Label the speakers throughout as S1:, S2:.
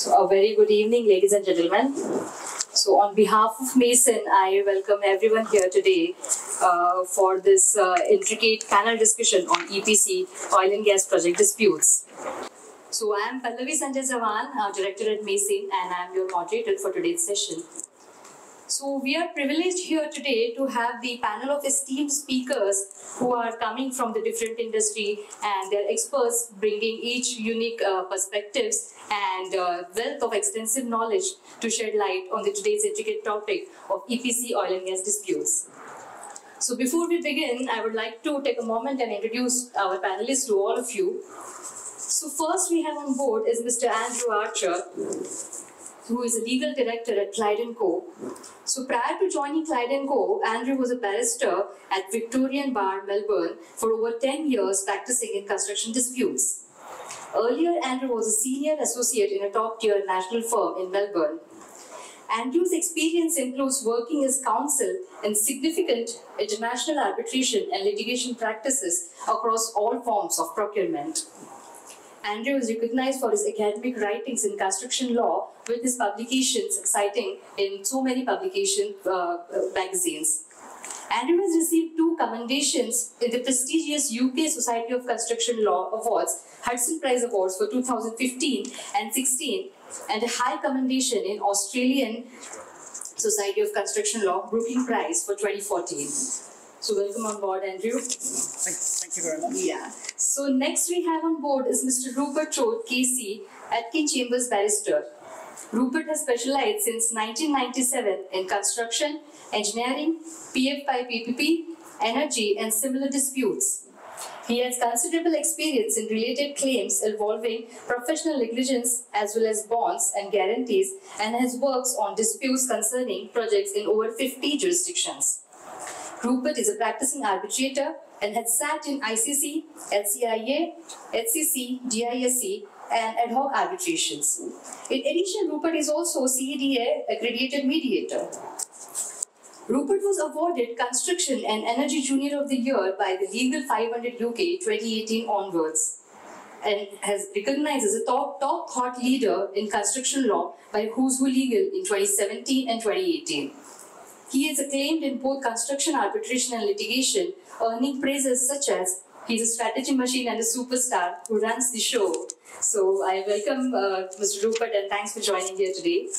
S1: So a very good evening, ladies and gentlemen. So on behalf of Mason, I welcome everyone here today for this intricate panel discussion on EPC oil and gas project disputes. So I am Pallavi Sanjay Jawan, Director at Mason, and I am your moderator for today's session. So we are privileged here today to have the panel of esteemed speakers who are coming from the different industry and their experts bringing each unique perspectives and wealth of extensive knowledge to shed light on today's intricate topic of EPC oil and gas disputes. So before we begin, I would like to take a moment and introduce our panelists to all of you. So first we have on board is Mr. Andrew Archer, who is a legal director at Clyde & Co. So prior to joining Clyde & Co., Andrew was a barrister at Victorian Bar, Melbourne for over 10 years practicing in construction disputes. Earlier, Andrew was a senior associate in a top-tier national firm in Melbourne. Andrew's experience includes working as counsel in significant international arbitration and litigation practices across all forms of procurement. Andrew is recognized for his academic writings in construction law with his publications citing in so many publication magazines. Andrew has received 2 commendations in the prestigious UK Society of Construction Law Awards, Hudson Prize Awards for 2015 and 16, and a high commendation in Australian Society of Construction Law Brookings Prize for 2014. So welcome on board, Andrew.
S2: Thank you very much.
S1: Yeah. So next we have on board is Mr. Rupert Choate, KC, Atkin Chambers Barrister. Rupert has specialized since 1997 in construction, engineering, PF5 PPP, energy and similar disputes. He has considerable experience in related claims involving professional negligence as well as bonds and guarantees, and has worked on disputes concerning projects in over 50 jurisdictions. Rupert is a practicing arbitrator and has sat in ICC, LCIA, HCC, DISC, and ad hoc arbitrations. In addition, Rupert is also CEDA accredited mediator. Rupert was awarded Construction and Energy Junior of the Year by the Legal 500 UK 2018 onwards, and has recognized as a top thought leader in construction law by Who's Who Legal in 2017 and 2018. He is acclaimed in both construction, arbitration and litigation, earning praises such as he's a strategy machine and a superstar who runs the show. So I welcome Mr. Rupert and thanks for joining here today.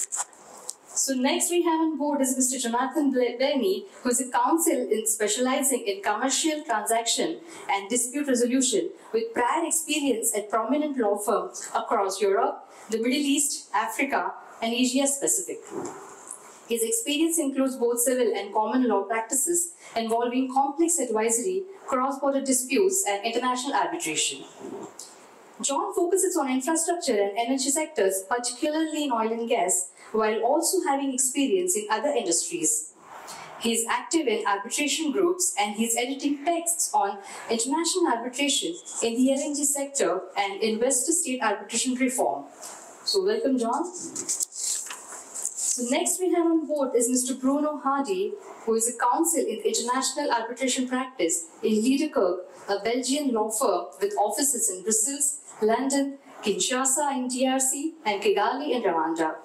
S1: So next we have on board is Mr. Jonathan Blenny, who is a counsel in specializing in commercial transaction and dispute resolution with prior experience at prominent law firms across Europe, the Middle East, Africa and Asia Pacific. His experience includes both civil and common law practices involving complex advisory, cross-border disputes, and international arbitration. John focuses on infrastructure and energy sectors, particularly in oil and gas, while also having experience in other industries. He is active in arbitration groups and he is editing texts on international arbitration in the LNG sector and investor-state arbitration reform. So welcome, John. So next we have on board is Mr. Bruno Hardy, who is a counsel in international arbitration practice in Liederkirch, a Belgian law firm with offices in Brussels, London, Kinshasa in DRC, and Kigali in Rwanda.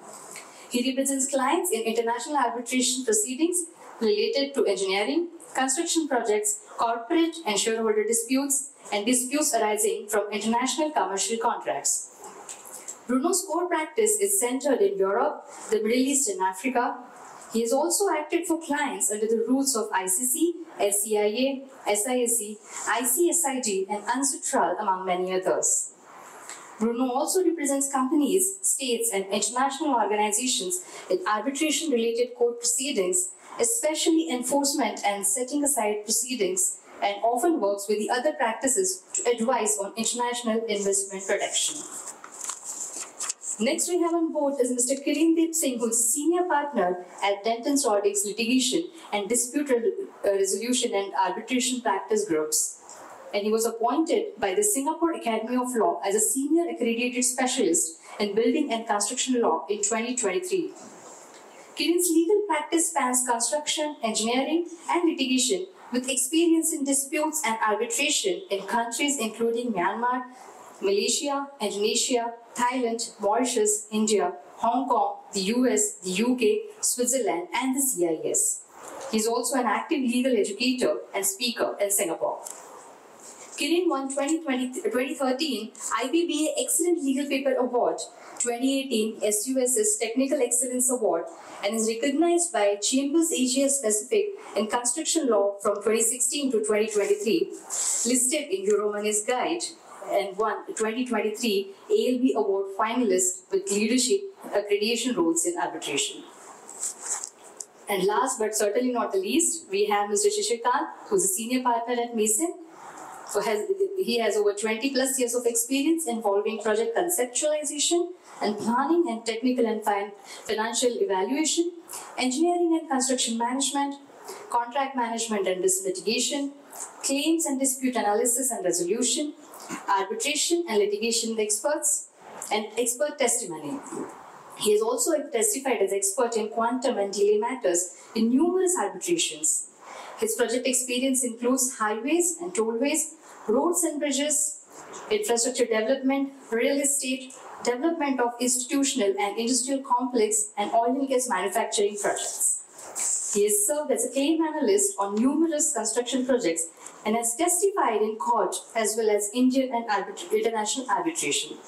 S1: He represents clients in international arbitration proceedings related to engineering, construction projects, corporate and shareholder disputes, and disputes arising from international commercial contracts. Bruno's core practice is centered in Europe, the Middle East and Africa. He has also acted for clients under the rules of ICC, SCIA, SISC, ICSID and UNCITRAL, among many others. Bruno also represents companies, states and international organizations in arbitration-related court proceedings, especially enforcement and setting aside proceedings, and often works with the other practices to advise on international investment protection. Next we have on board is Mr. Kirindeep Singh, who is a senior partner at Denton Roddick's litigation and dispute resolution and arbitration practice groups. And he was appointed by the Singapore Academy of Law as a senior accredited specialist in building and construction law in 2023. Kirin's legal practice spans construction, engineering, and litigation with experience in disputes and arbitration in countries including Myanmar, Malaysia, Indonesia, Thailand, Mauritius, India, Hong Kong, the US, the UK, Switzerland, and the CIS. He is also an active legal educator and speaker in Singapore. Kirin won 2013 IBBA Excellent Legal Paper Award, 2018 SUSS Technical Excellence Award, and is recognized by Chambers Asia Pacific in Construction Law from 2016 to 2023, listed in Euromoney's guide, and won 2023 ALB Award finalist with leadership accreditation roles in arbitration. And last but certainly not the least, we have Mr. Shishir Kant, who is a senior partner at Mason. So he has over 20 plus years of experience involving project conceptualization and planning and technical and financial evaluation, engineering and construction management, contract management and risk mitigation, claims and dispute analysis and resolution, arbitration and litigation experts, and expert testimony. He has also testified as expert in quantum and delay matters in numerous arbitrations. His project experience includes highways and tollways, roads and bridges, infrastructure development, real estate, development of institutional and industrial complex, and oil and gas manufacturing projects. He has served as a claim analyst on numerous construction projects and has testified in court as well as Indian and international arbitration.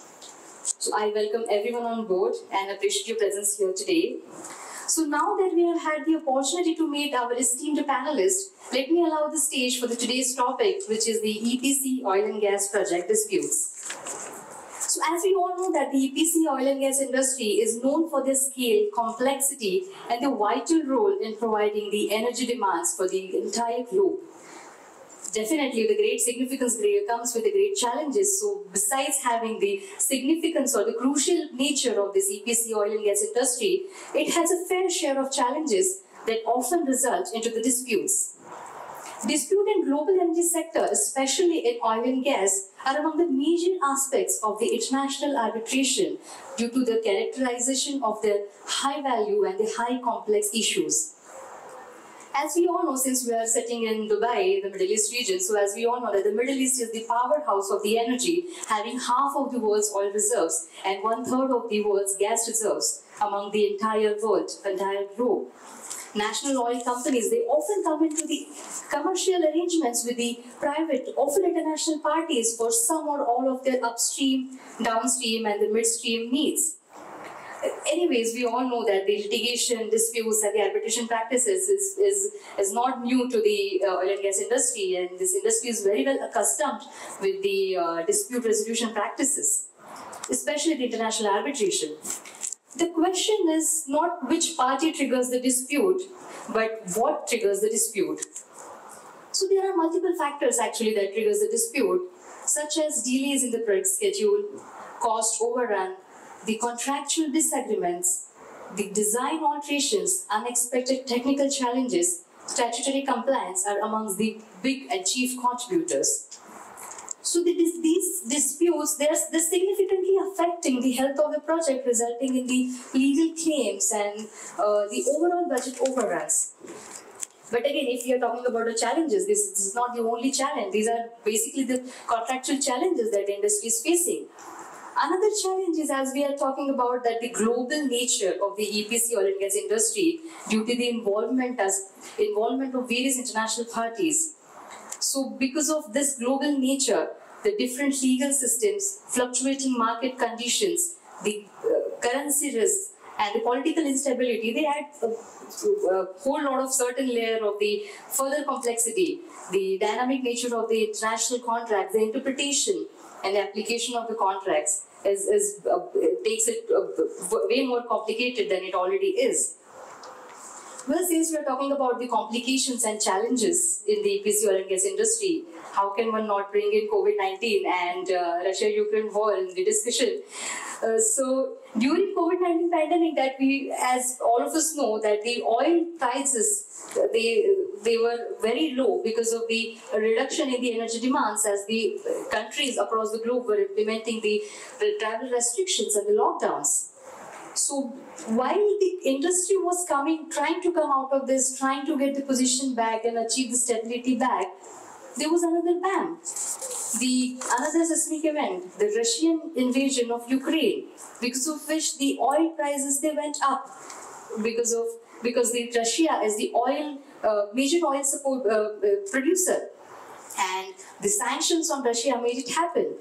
S1: So I welcome everyone on board and appreciate your presence here today. So now that we have had the opportunity to meet our esteemed panelists, let me allow the stage for today's topic, which is the EPC oil and gas project disputes. So as we all know that the EPC oil and gas industry is known for their scale, complexity, and the vital role in providing the energy demands for the entire globe. Definitely, the great significance comes with the great challenges. So besides having the significance or the crucial nature of this EPC oil and gas industry, it has a fair share of challenges that often result into the disputes. Dispute in global energy sector, especially in oil and gas, are among the major aspects of the international arbitration due to the characterization of their high value and the high complex issues. As we all know, since we are sitting in Dubai, the Middle East region, so as we all know that the Middle East is the powerhouse of the energy, having half of the world's oil reserves and 1/3 of the world's gas reserves among the entire world, entire globe. National oil companies, they often come into the commercial arrangements with the private, often international parties for some or all of their upstream, downstream, and the midstream needs. Anyways, we all know that the litigation, disputes, and the arbitration practices is not new to the oil and gas industry, and this industry is very well accustomed with the dispute resolution practices, especially the international arbitration. The question is not which party triggers the dispute, but what triggers the dispute. So there are multiple factors actually that triggers the dispute, such as delays in the project schedule, cost overrun, the contractual disagreements, the design alterations, unexpected technical challenges, statutory compliance are amongst the big and chief contributors. So these disputes, they're significantly affecting the health of the project, resulting in the legal claims and the overall budget overruns. But again, if you're talking about the challenges, this is not the only challenge. These are basically the contractual challenges that the industry is facing. Another challenge is, as we are talking about, that the global nature of the EPC oil and gas industry due to the involvement of various international parties. So because of this global nature, the different legal systems, fluctuating market conditions, the currency risks, and the political instability, they add a whole lot of certain layer of the further complexity, the dynamic nature of the international contract, the interpretation and the application of the contracts takes it way more complicated than it already is. Well, since we are talking about the complications and challenges in the EPC oil and gas industry, how can one not bring in COVID-19 and Russia-Ukraine war in the discussion? So during COVID-19 pandemic, that we, as all of us know, that the oil prices, they were very low because of the reduction in the energy demands as the countries across the globe were implementing the travel restrictions and the lockdowns. So while the industry was trying to come out of this, trying to get the position back and achieve the stability back, there was another bam. Another seismic event, the Russian invasion of Ukraine, because of which the oil prices they went up, because Russia is the major oil support producer, and the sanctions on Russia made it happen.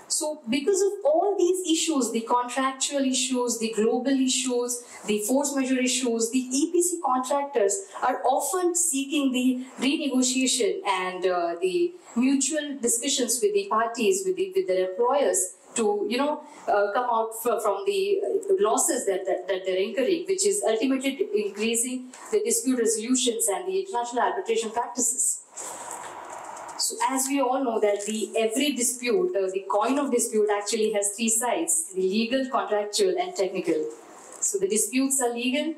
S1: So because of all these issues, the contractual issues, the global issues, the force majeure issues, the EPC contractors are often seeking the renegotiation and the mutual discussions with the parties, with their employers, to come out from the losses that they're incurring, which is ultimately increasing the dispute resolutions and the international arbitration practices. So as we all know that every dispute, the coin of dispute actually has three sides: the legal, contractual and technical. So the disputes are legal,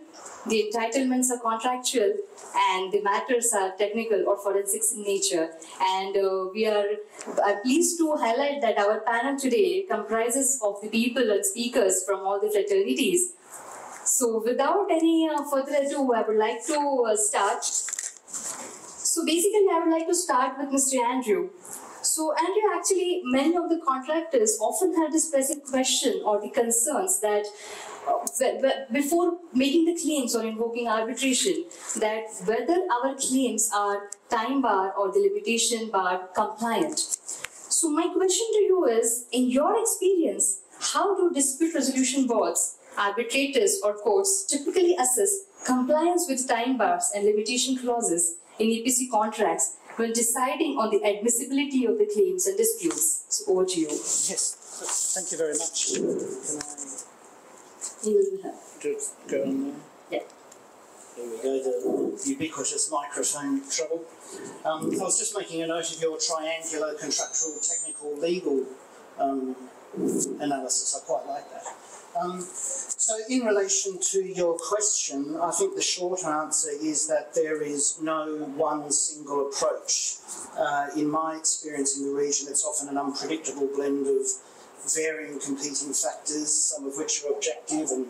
S1: the entitlements are contractual, and the matters are technical or forensics in nature. And we are pleased to highlight that our panel today comprises of the people and speakers from all the fraternities. So without any further ado, I would like to start. So basically, I would like to start with Mr. Andrew. So Andrew, actually, many of the contractors often have this pressing question or the concerns that before making the claims or invoking arbitration, that whether our claims are time bar or the limitation bar compliant. So my question to you is, in your experience, how do dispute resolution boards, arbitrators or courts typically assess compliance with time bars and limitation clauses in EPC contracts when deciding on the admissibility of the claims and disputes? So over to you.
S2: Yes, thank you very much.
S1: You will have.
S2: Go on there.
S1: Yeah.
S2: There we go, the ubiquitous microphone trouble. I was just making a note of your triangular contractual, technical, legal analysis. I quite like that. So in relation to your question, I think the short answer is that there is no one single approach. In my experience in the region, it's often an unpredictable blend of varying competing factors, some of which are objective and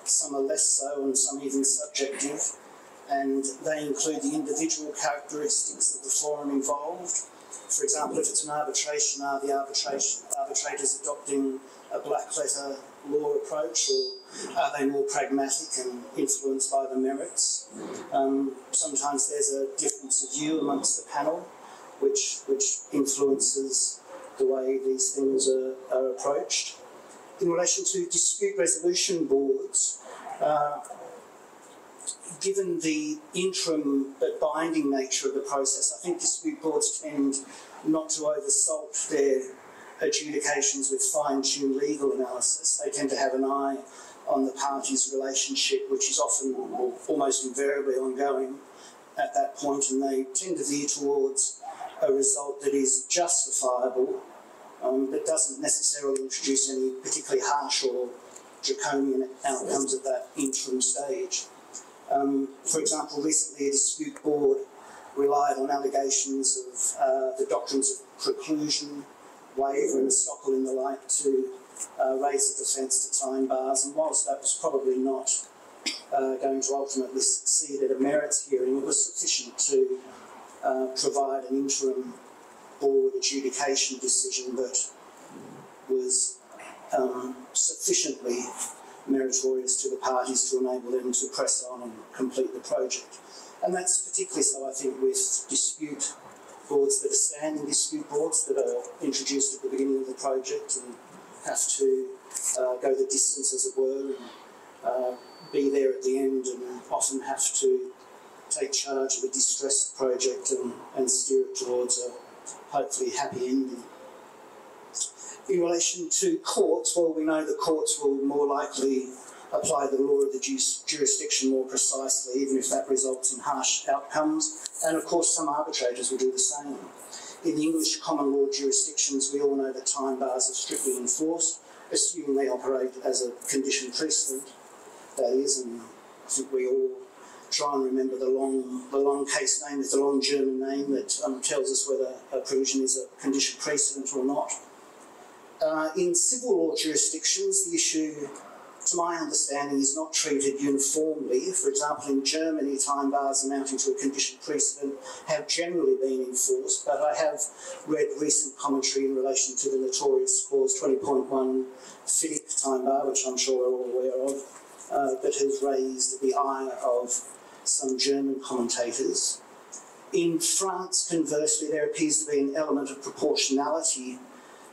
S2: some are less so and some even subjective. And they include the individual characteristics of the forum involved. For example, if it's an arbitration, are the arbitrators adopting a black letter law approach, or are they more pragmatic and influenced by the merits? Sometimes there's a difference of view amongst the panel, which influences the way these things are approached. In relation to dispute resolution boards, given the interim but binding nature of the process, I think dispute boards tend not to oversalt their adjudications with fine-tuned legal analysis. They tend to have an eye on the parties' relationship, which is often or almost invariably ongoing at that point, and they tend to veer towards a result that is justifiable, but doesn't necessarily introduce any particularly harsh or draconian outcomes at that interim stage. For example, recently a dispute board relied on allegations of the doctrines of preclusion, waiver and estoppel in the like to raise a defence to time bars, and whilst that was probably not going to ultimately succeed at a merits hearing, it was sufficient to provide an interim board adjudication decision that was sufficiently meritorious to the parties to enable them to press on and complete the project. And that's particularly so, I think, with dispute boards that are standing dispute boards that are introduced at the beginning of the project and have to go the distance, as it were, and be there at the end, and often have to take charge of a distressed project and steer it towards a hopefully happy ending. In relation to courts, well, we know that courts will more likely apply the law of the jurisdiction more precisely, even if that results in harsh outcomes. And of course, some arbitrators will do the same. In the English common law jurisdictions, we all know that time bars are strictly enforced, assuming they operate as a condition precedent, that is, and I think we all try and remember the long case name with the long German name that tells us whether a provision is a condition precedent or not. In civil law jurisdictions, the issue to my understanding, is not treated uniformly. For example, in Germany, time bars amounting to a condition precedent have generally been enforced, but I have read recent commentary in relation to the notorious clause 20.1 FIDIC time bar, which I'm sure we're all aware of, that has raised the ire of some German commentators. In France, conversely, there appears to be an element of proportionality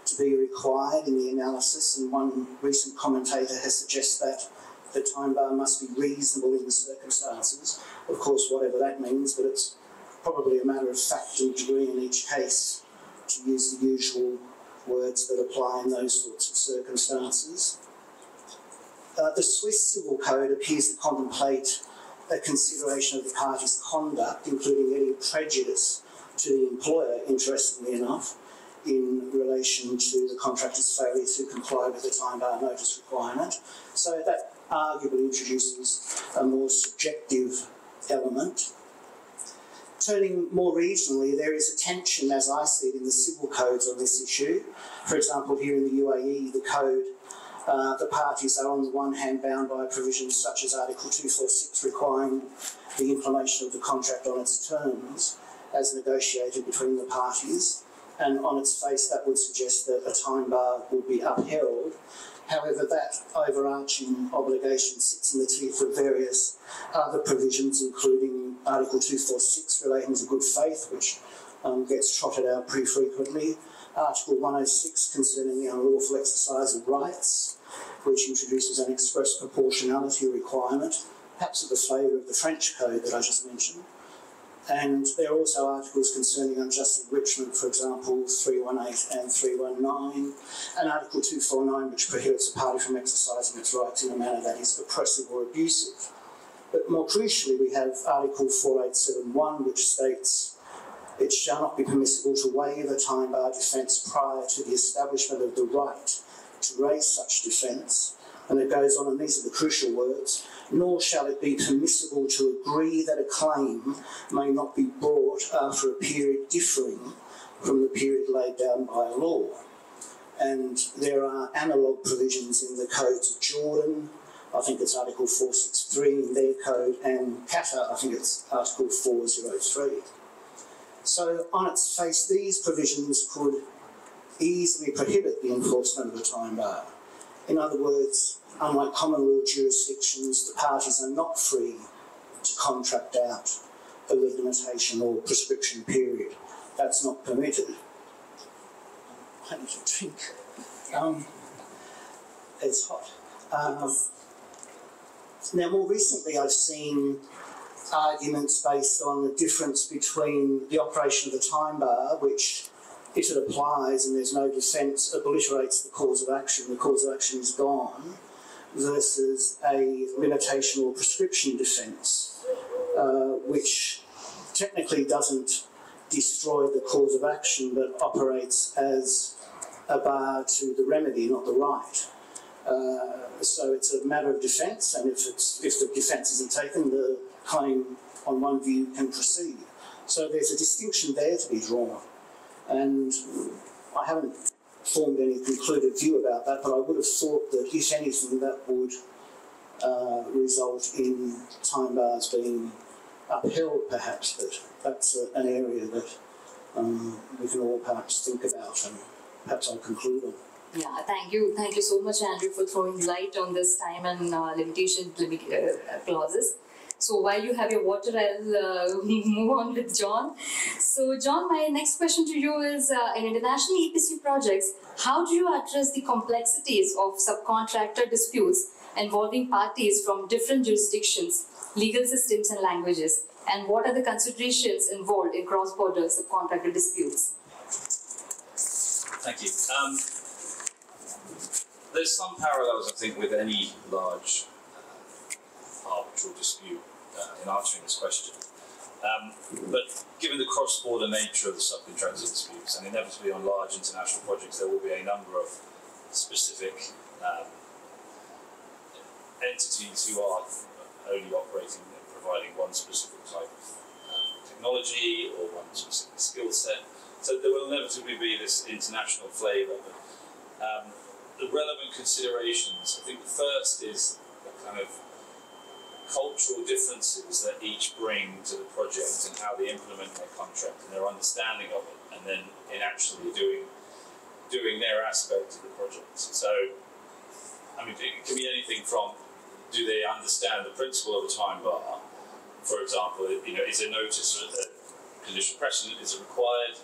S2: to be required in the analysis, and one recent commentator has suggested that the time bar must be reasonable in the circumstances. Of course, whatever that means, but it's probably a matter of fact and degree in each case, to use the usual words that apply in those sorts of circumstances. The Swiss Civil Code appears to contemplate a consideration of the party's conduct, including any prejudice to the employer, interestingly enough, in relation to the contractor's failure to comply with the time bar notice requirement. So that arguably introduces a more subjective element. Turning more regionally, there is a tension, as I see it, in the civil codes on this issue. For example, here in the UAE, the code, the parties are on the one hand bound by provisions such as Article 246 requiring the implementation of the contract on its terms as negotiated between the parties, and on its face that would suggest that a time bar would be upheld. However, that overarching obligation sits in the teeth of various other provisions, including Article 246 relating to good faith, which gets trotted out pretty frequently, Article 106 concerning the unlawful exercise of rights, which introduces an express proportionality requirement, perhaps of the flavour of the French code that I just mentioned. And there are also articles concerning unjust enrichment, for example, 318 and 319, and Article 249, which prohibits a party from exercising its rights in a manner that is oppressive or abusive. But more crucially, we have Article 4871, which states it shall not be permissible to waive a time bar defence prior to the establishment of the right to raise such defence. And it goes on, and these are the crucial words, nor shall it be permissible to agree that a claim may not be brought after a period differing from the period laid down by law. And there are analogue provisions in the codes of Jordan, I think it's Article 463 in their code, and Qatar, I think it's Article 403. So on its face, these provisions could easily prohibit the enforcement of a time bar. In other words, unlike common law jurisdictions, the parties are not free to contract out a limitation or prescription period. That's not permitted. I need a drink. It's hot. Now, more recently, I've seen arguments based on the difference between the operation of the time bar, which, if it applies and there's no defence, obliterates the cause of action, the cause of action is gone, versus a limitation or prescription defence, which technically doesn't destroy the cause of action but operates as a bar to the remedy, not the right. So it's a matter of defence, and if the defence isn't taken, the claim on one view can proceed. So there's a distinction there to be drawn. And I haven't formed any concluded view about that, but I would have thought that, if anything, that would result in time bars being upheld, perhaps, but that's an area that we can all perhaps think about, and perhaps I'll conclude on.
S1: Yeah, thank you so much, Andrew, for throwing light on this time and limitation clauses. So while you have your water, I'll move on with John. So John, my next question to you is, in international EPC projects, how do you address the complexities of subcontractor disputes involving parties from different jurisdictions, legal systems and languages? And what are the considerations involved in cross-border subcontractor disputes?
S3: Thank you. There's some parallels, I think, with any large arbitral dispute in answering this question. But given the cross-border nature of the subcontractor disputes, and inevitably on large international projects, there will be a number of specific entities who are only operating and providing one specific type of technology or one specific skill set. So there will inevitably be this international flavour. the relevant considerations, I think the first is the kind of cultural differences that each bring to the project and how they implement their contract and their understanding of it, and then in actually doing their aspect of the project. So, I mean, it can be anything from, do they understand the principle of a time bar? For example, you know, is a notice of the condition precedent, is it required?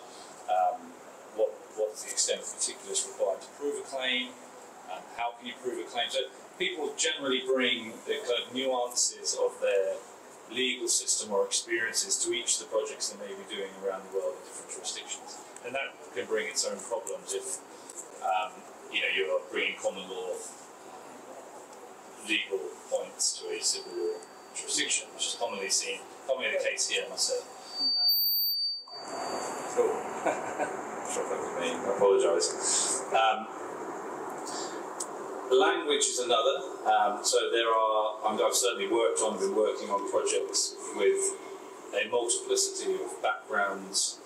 S3: What's the extent of particulars required to prove a claim? How can you prove a claim? So people generally bring the kind of nuances of their legal system or experiences to each of the projects they may be doing around the world in different jurisdictions. And that can bring its own problems if you know, you're bringing common law legal points to a civil law jurisdiction, which is commonly the case here, I must say. Cool. Sure, that was me. I apologise. Language is another. So there are. I've certainly been working on projects with a multiplicity of backgrounds,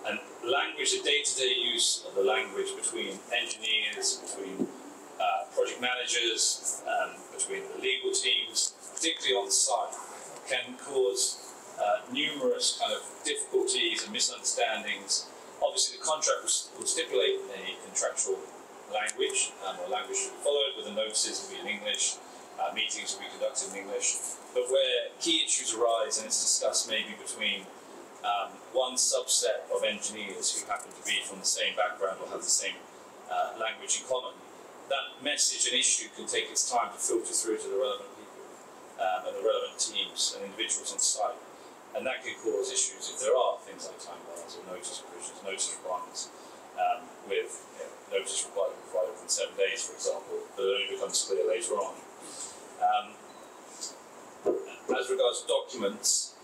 S3: and language, the day-to-day use of the language between engineers, between project managers, between the legal teams, particularly on site, can cause numerous kind of difficulties and misunderstandings. Obviously, the contract will stipulate a contractual language, or language should be followed, but the notices will be in English, meetings will be conducted in English. But where key issues arise and it's discussed maybe between one subset of engineers who happen to be from the same background or have the same language in common, that message and issue can take its time to filter through to the relevant people and the relevant teams and individuals on site. And that can cause issues if there are things like time bars or notice provisions, notice requirements, with notice required within 7 days, for example, but it only becomes clear later on. As regards to documents,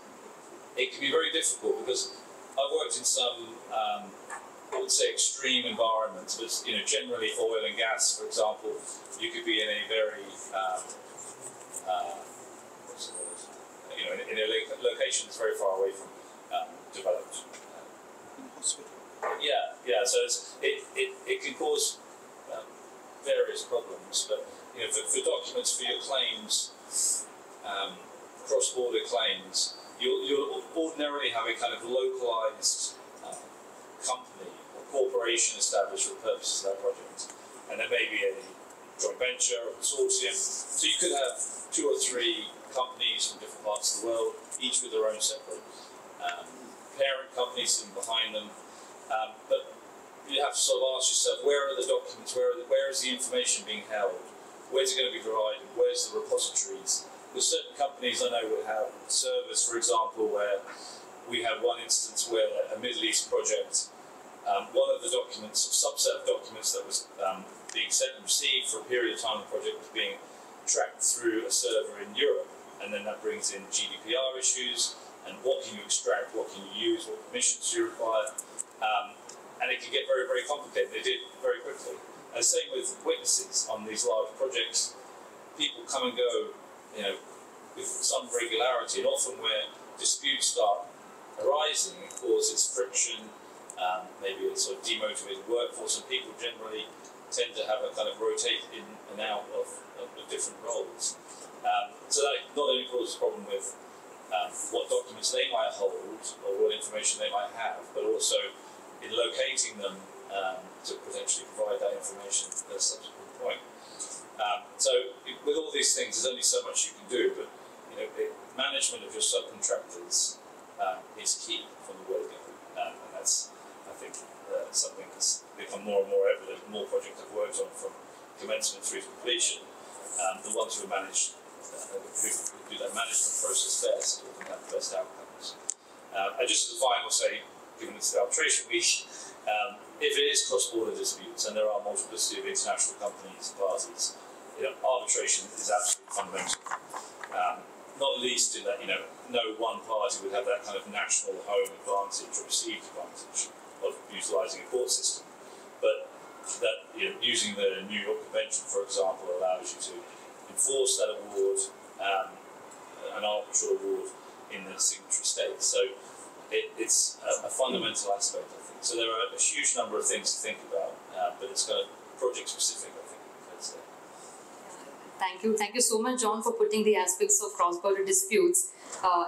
S3: it can be very difficult because I've worked in some, I would say, extreme environments, but you know, generally for oil and gas, for example, you could be in a very you know, in a location that's very far away from developed. Yeah. So it can cause various problems, but you know, for documents for your claims, cross-border claims, you'll ordinarily have a kind of localized company or corporation established for the purposes of that project, and there may be a joint venture or consortium. So you could have 2 or 3 companies from different parts of the world, each with their own separate parent companies sitting behind them. But you have to sort of ask yourself, where are the documents, where is the information being held, where's it going to be provided, where's the repositories? With certain companies I know will have servers, for example, where we had one instance where a Middle East project, one of the documents, a subset of documents that was being sent and received for a period of time, the project was being tracked through a server in Europe, and then that brings in GDPR issues, and what can you extract, what can you use, what permissions do you require, and it can get very, very complicated. They did very quickly. And same with witnesses on these large projects. People come and go, you know, with some regularity, and often where disputes start arising, it causes friction, maybe a sort of demotivated workforce, and people generally tend to have a kind of rotate in and out of different roles. So that not only causes a problem with what documents they might hold or what information they might have, but also in locating them to potentially provide that information at a subsequent point. So with all these things, there's only so much you can do, but you know, the management of your subcontractors is key from the word go, and that's, I think, something that's become more and more evident. The more projects I've worked on from commencement through to completion, the ones who manage who do that management process best often have the best outcomes. And just as a final say, given it's the arbitration week, if it is cross-border disputes and there are multiplicity of international companies and parties, you know, arbitration is absolutely fundamental. Not least in that, you know, no one party would have that kind of national home advantage or perceived advantage of utilising a court system, but that, you know, using the New York Convention, for example, allows you to enforce that award, an arbitral award in the signatory state. So it's a fundamental aspect, I think. So there are a huge number of things to think about, but it's got a project specific, I think. That's
S1: Thank you so much, John, for putting the aspects of cross-border disputes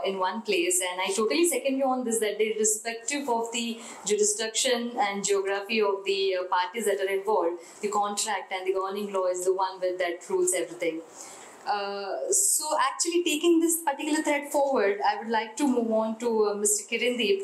S1: in one place. And I totally second you on this, that irrespective of the jurisdiction and geography of the parties that are involved, the contract and the governing law is the one that rules everything. So actually taking this particular thread forward, I would like to move on to Mr. Kirandeep.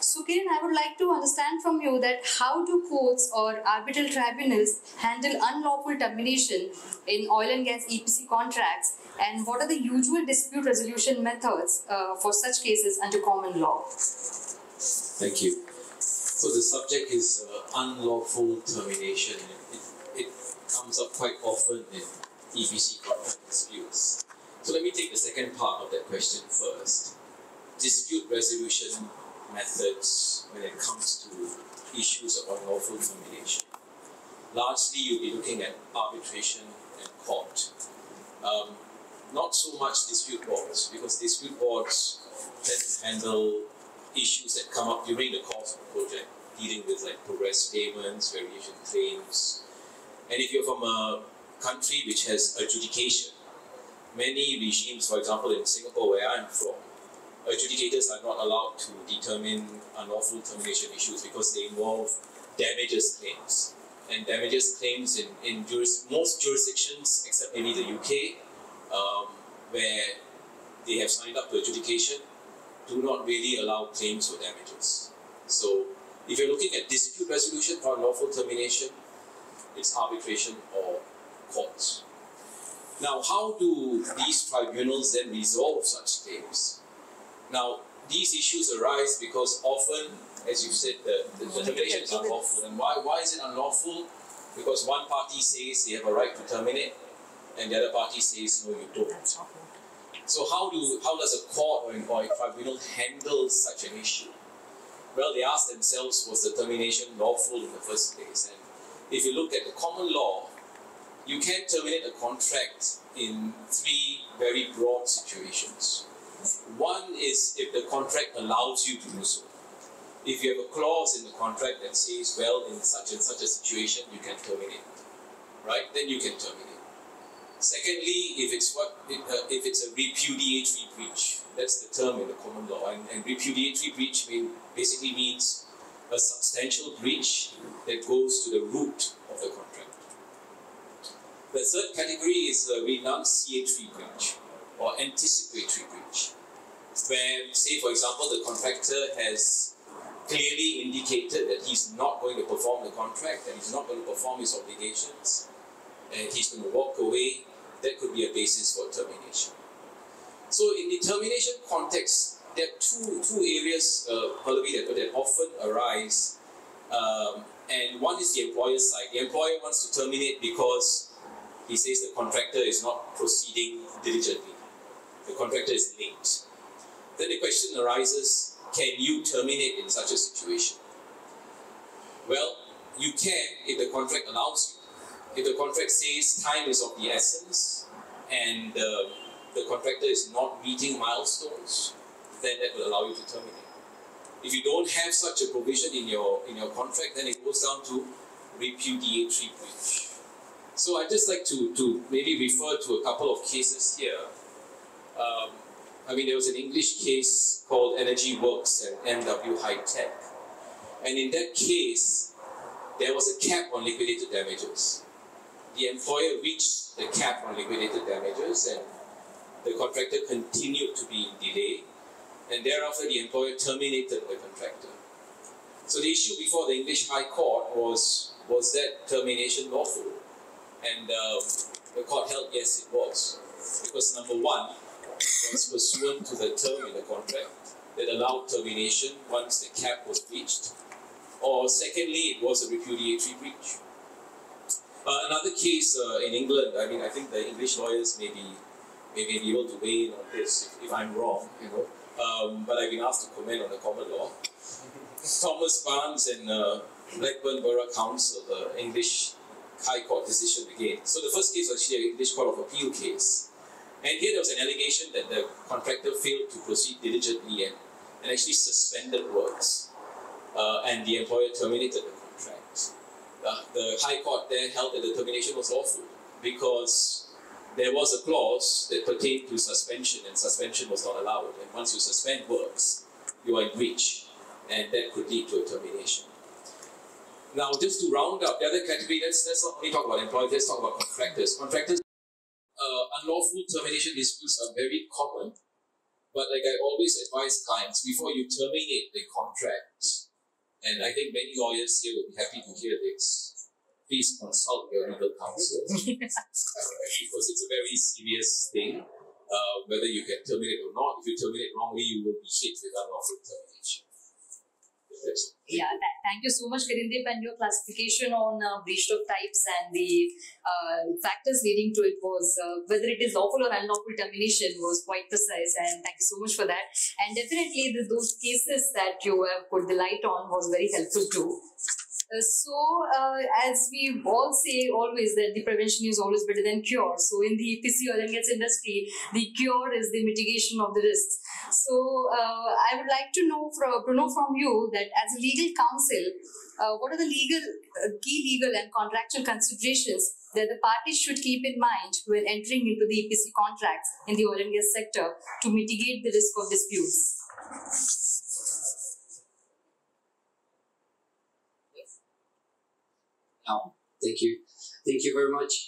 S1: So Kiran, I would like to understand from you that how do courts or arbitral tribunals handle unlawful termination in oil and gas EPC contracts, and what are the usual dispute resolution methods for such cases under common law?
S4: Thank you. So the subject is unlawful termination. It comes up quite often in EPC contract disputes. So let me take the second part of that question first. Dispute resolution methods when it comes to issues of unlawful termination. Largely, you'll be looking at arbitration and court. Not so much dispute boards, because dispute boards tend to handle issues that come up during the course of the project, dealing with like progress payments, variation claims. And if you're from a country which has adjudication, many regimes, for example in Singapore where I'm from, adjudicators are not allowed to determine unlawful termination issues because they involve damages claims. And damages claims in most jurisdictions, except maybe the UK, where they have signed up to adjudication, do not really allow claims for damages. So if you're looking at dispute resolution for unlawful termination, it's arbitration or courts. Now, how do these tribunals then resolve such claims? Now, these issues arise because often, as you said, the termination is unlawful. And why is it unlawful? Because one party says they have a right to terminate, and the other party says, no, you don't. So how does a court or a tribunal handle such an issue? Well, they ask themselves, was the termination lawful in the first place? And if you look at the common law, you can terminate a contract in three very broad situations. One is if the contract allows you to do so. If you have a clause in the contract that says, well, in such and such a situation, you can terminate, right? Then you can terminate. Secondly, if it's a repudiatory breach, that's the term in the common law, and repudiatory breach basically means a substantial breach that goes to the root of the contract. The third category is a renunciatory breach or anticipatory breach, where, say for example, the contractor has clearly indicated that he's not going to perform the contract and he's not going to perform his obligations and he's going to walk away. That could be a basis for termination. So in the termination context, there are two areas, Pallavi, that often arise, and one is the employer's side. The employer wants to terminate because he says the contractor is not proceeding diligently. The contractor is late. Then the question arises, can you terminate in such a situation? Well, you can if the contract allows you. If the contract says time is of the essence and the contractor is not meeting milestones, then that will allow you to terminate. If you don't have such a provision in your contract, then it goes down to repudiatory breach. So I'd just like to maybe refer to a couple of cases here. There was an English case called Energy Works and MW High Tech. And in that case, there was a cap on liquidated damages. The employer reached the cap on liquidated damages and the contractor continued to be in delay, and thereafter the employer terminated the contractor. So the issue before the English High Court was that termination lawful? And the court held yes, it was. Because number one, it was pursuant to the term in the contract that allowed termination once the cap was reached. Or secondly, it was a repudiatory breach. Another case in England, I think the English lawyers may be able to weigh in on this if I'm wrong, but I've been asked to comment on the common law. Thomas Barnes and Blackburn Borough Council, the English High Court decision again. So the first case was actually an English Court of Appeal case. And here there was an allegation that the contractor failed to proceed diligently and actually suspended works. And the employer terminated the contract. the High Court there held that the termination was lawful because there was a clause that pertained to suspension, and suspension was not allowed. And once you suspend works, you are in breach, and that could lead to a termination. Now, just to round up the other category, let's not only talk about employees, let's talk about contractors. Contractors, unlawful termination disputes are very common, but like I always advise clients, before you terminate the contract, and I think many lawyers here will be happy to hear this, please consult your legal counsel. Because it's a very serious thing, whether you can terminate or not. If you terminate wrongly, you will be hit with unlawful termination.
S1: Yeah, thank you so much, Kirindip, and your classification on breach of types and the factors leading to it was whether it is lawful or unlawful termination was quite precise, and thank you so much for that. And definitely those cases that you have put the light on was very helpful too. As we all say always that the prevention is always better than cure. So in the EPC oil and gas industry, the cure is the mitigation of the risks. So I would like to know from you that as a legal counsel, what are the key legal and contractual considerations that the parties should keep in mind when entering into the EPC contracts in the oil and gas sector to mitigate the risk of disputes?
S5: Thank you. Thank you very much.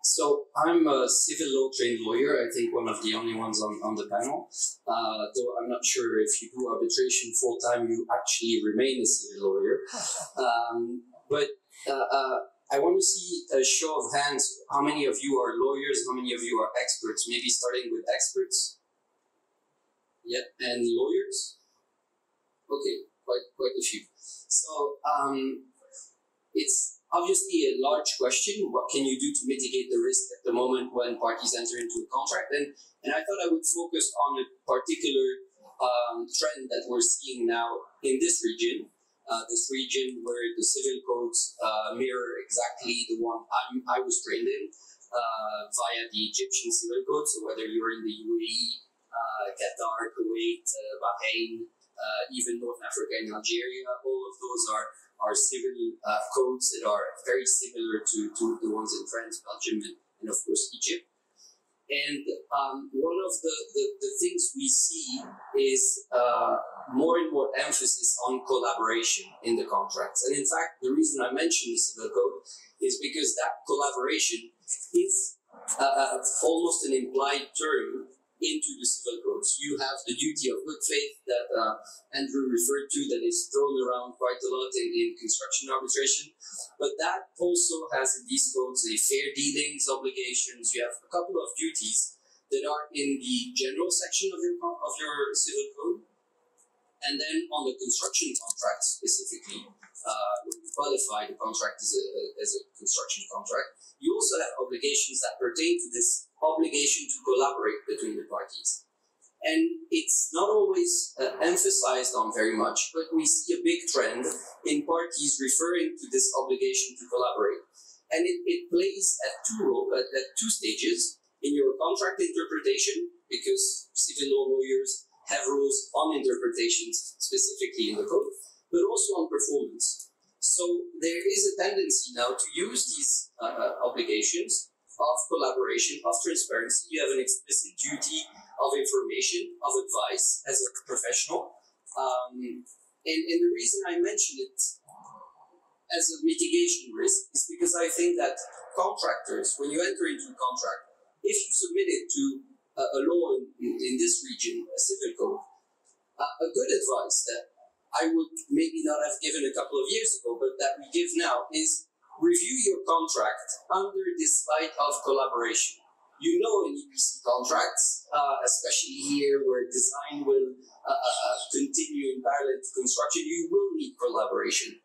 S5: So I'm a civil law trained lawyer, I think one of the only ones on the panel. Though I'm not sure if you do arbitration full time, you actually remain a civil lawyer. But I want to see a show of hands. How many of you are lawyers? How many of you are experts? Maybe starting with experts. Yeah, and lawyers? Okay, quite a few. So it's obviously a large question. What can you do to mitigate the risk at the moment when parties enter into a contract? And I thought I would focus on a particular trend that we're seeing now in this region where the civil codes mirror exactly the one I was trained in via the Egyptian civil code. So whether you're in the UAE, Qatar, Kuwait, Bahrain, even North Africa and Algeria, all of those are civil codes that are very similar to the ones in France, Belgium, and of course Egypt. And one of the things we see is more and more emphasis on collaboration in the contracts. And in fact, the reason I mentioned the civil code is because that collaboration is almost an implied term into the civil codes. You have the duty of good faith that Andrew referred to, that is thrown around quite a lot in construction arbitration, but that also has in these codes a fair dealings obligations. You have a couple of duties that are in the general section of your civil code, and then on the construction contract specifically, when you qualify the contract as a construction contract, you also have obligations that pertain to this obligation to collaborate between the parties. And it's not always emphasized on very much, but we see a big trend in parties referring to this obligation to collaborate. And it plays at two stages. In your contract interpretation, because civil law lawyers have rules on interpretations specifically in the code, but also on performance. So there is a tendency now to use these obligations of collaboration, of transparency. You have an explicit duty of information, of advice as a professional. And the reason I mention it as a mitigation risk is because I think that contractors, when you enter into a contract, if you submit it to a law in this region, a civil code, a good advice that I would maybe not have given a couple of years ago, but that we give now is review your contract under this light of collaboration. You know, in EPC contracts, especially here where design will continue in parallel to construction, you will need collaboration.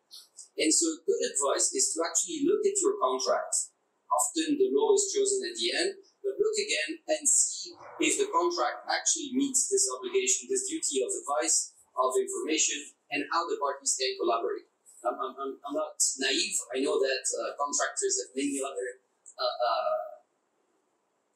S5: And so good advice is to actually look at your contract. Often the law is chosen at the end, but look again and see if the contract actually meets this obligation, this duty of advice, of information, and how the parties can collaborate. I'm not naive. I know that contractors have many other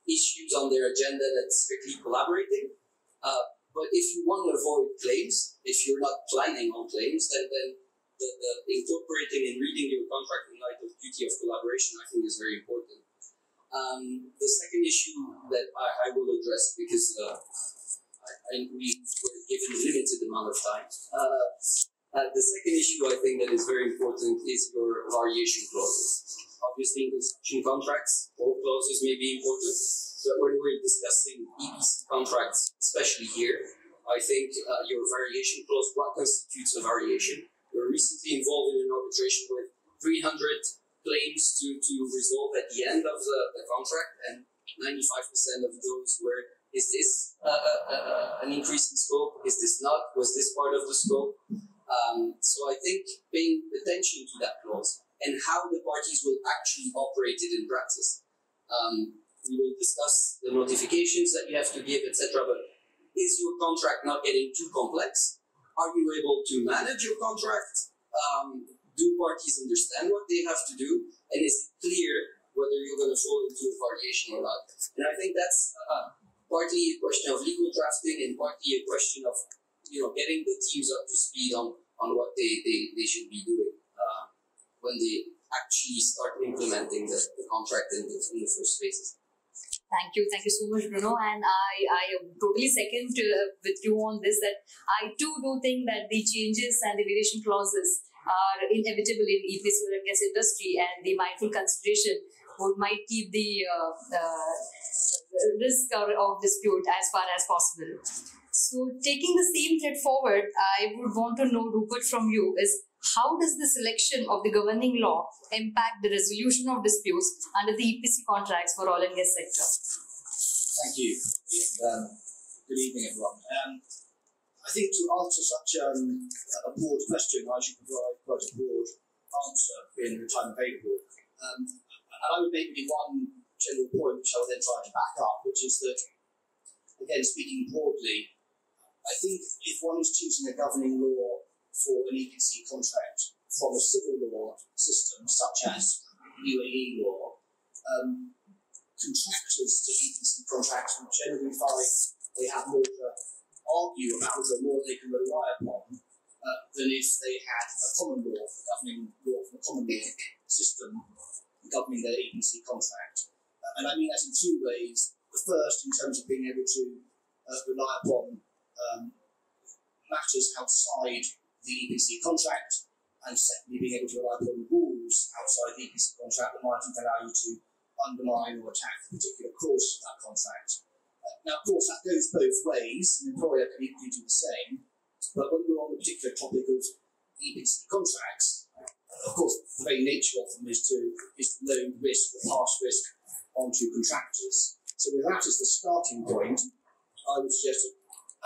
S5: issues on their agenda that's strictly collaborating. But if you want to avoid claims, if you're not planning on claims, then the incorporating and reading your contract in light of duty of collaboration, I think, is very important. The second issue that I will address, because we were given a limited amount of time. The second issue I think that is very important is your variation clauses. Obviously, in construction contracts, all clauses may be important, but when we're discussing EPC contracts, especially here, I think your variation clause, what constitutes a variation? We were recently involved in an arbitration with 300 claims to resolve at the end of the contract, and 95% of those were, is this an increase in scope? Is this not? Was this part of the scope? So I think paying attention to that clause and how the parties will actually operate it in practice. We will discuss the notifications that you have to give, etc. But is your contract not getting too complex? Are you able to manage your contract? Do parties understand what they have to do? And is it clear whether you're going to fall into a variation or not? And I think that's partly a question of legal drafting and partly a question of getting the teams up to speed on what they should be doing when they actually start implementing the contract in the first phases.
S1: Thank you so much, Bruno. And I totally second with you on this, that I too do think that the changes and the variation clauses are inevitable in EPC oil and gas industry, and the mindful consideration might keep the risk of dispute as far as possible. So taking the same thread forward, I would want to know, Rupert, from you is, how does the selection of the governing law impact the resolution of disputes under the EPC contracts for oil and gas sector?
S6: Thank you. Good evening, everyone. I think to answer such a broad question, I should provide quite a broad answer in the time available. And I would make maybe one general point, which I will then try to back up, which is that, again, speaking broadly, I think if one is choosing a governing law for an EPC contract from a civil law system, such as UAE law, contractors to EPC contracts will generally find they have more to argue about or more they can rely upon than if they had a common law, governing law from a common law system governing their EPC contract. And I mean that in two ways. The first, in terms of being able to rely upon matters outside the EPC contract, and secondly, being able to rely upon rules outside the EPC contract that might allow you to undermine or attack the particular clause of that contract. Now, of course, that goes both ways. An employer can equally do the same, but when we're on the particular topic of EPC contracts, of course, the very nature of them is to load risk or pass risk onto contractors. So with that as the starting point, I would suggest that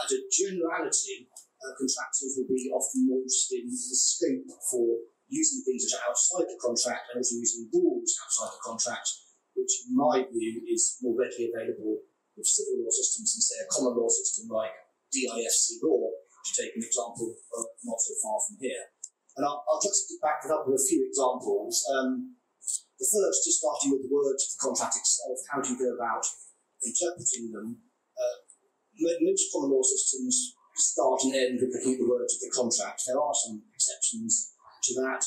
S6: as a generality, contractors will be often more interested in the scope for using things that are outside the contract and also using rules outside the contract, which in my view is more readily available with civil law systems than, say, a common law system like DIFC law, to take an example not so far from here. And I'll just back it up with a few examples. The first, just starting with the words of the contract itself, how do you go about interpreting them? Most common law systems start and end with looking at the words of the contract. There are some exceptions to that.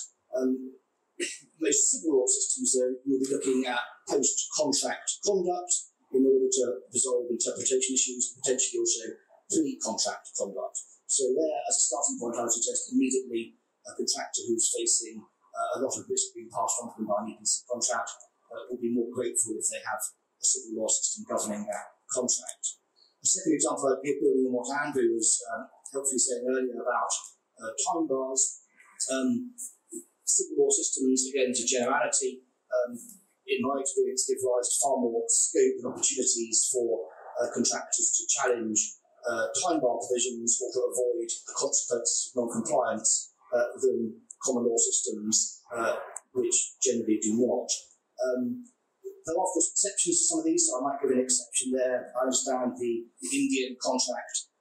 S6: Most civil law systems, though, you'll be looking at post-contract conduct in order to resolve interpretation issues, and potentially also pre-contract conduct. So there, as a starting point, I would suggest immediately a contractor who's facing a lot of risk being passed on to them by an EPC contract will be more grateful if they have a civil law system governing that contract. The second example I'd give, building on what Andrew was helpfully saying earlier about time bars. Civil law systems, again, as a generality, in my experience, give rise to far more scope and opportunities for contractors to challenge time bar provisions or to avoid the consequences of non-compliance than common law systems, which generally do not. There are, of course, exceptions to some of these, so I might give an exception there. I understand the Indian Contract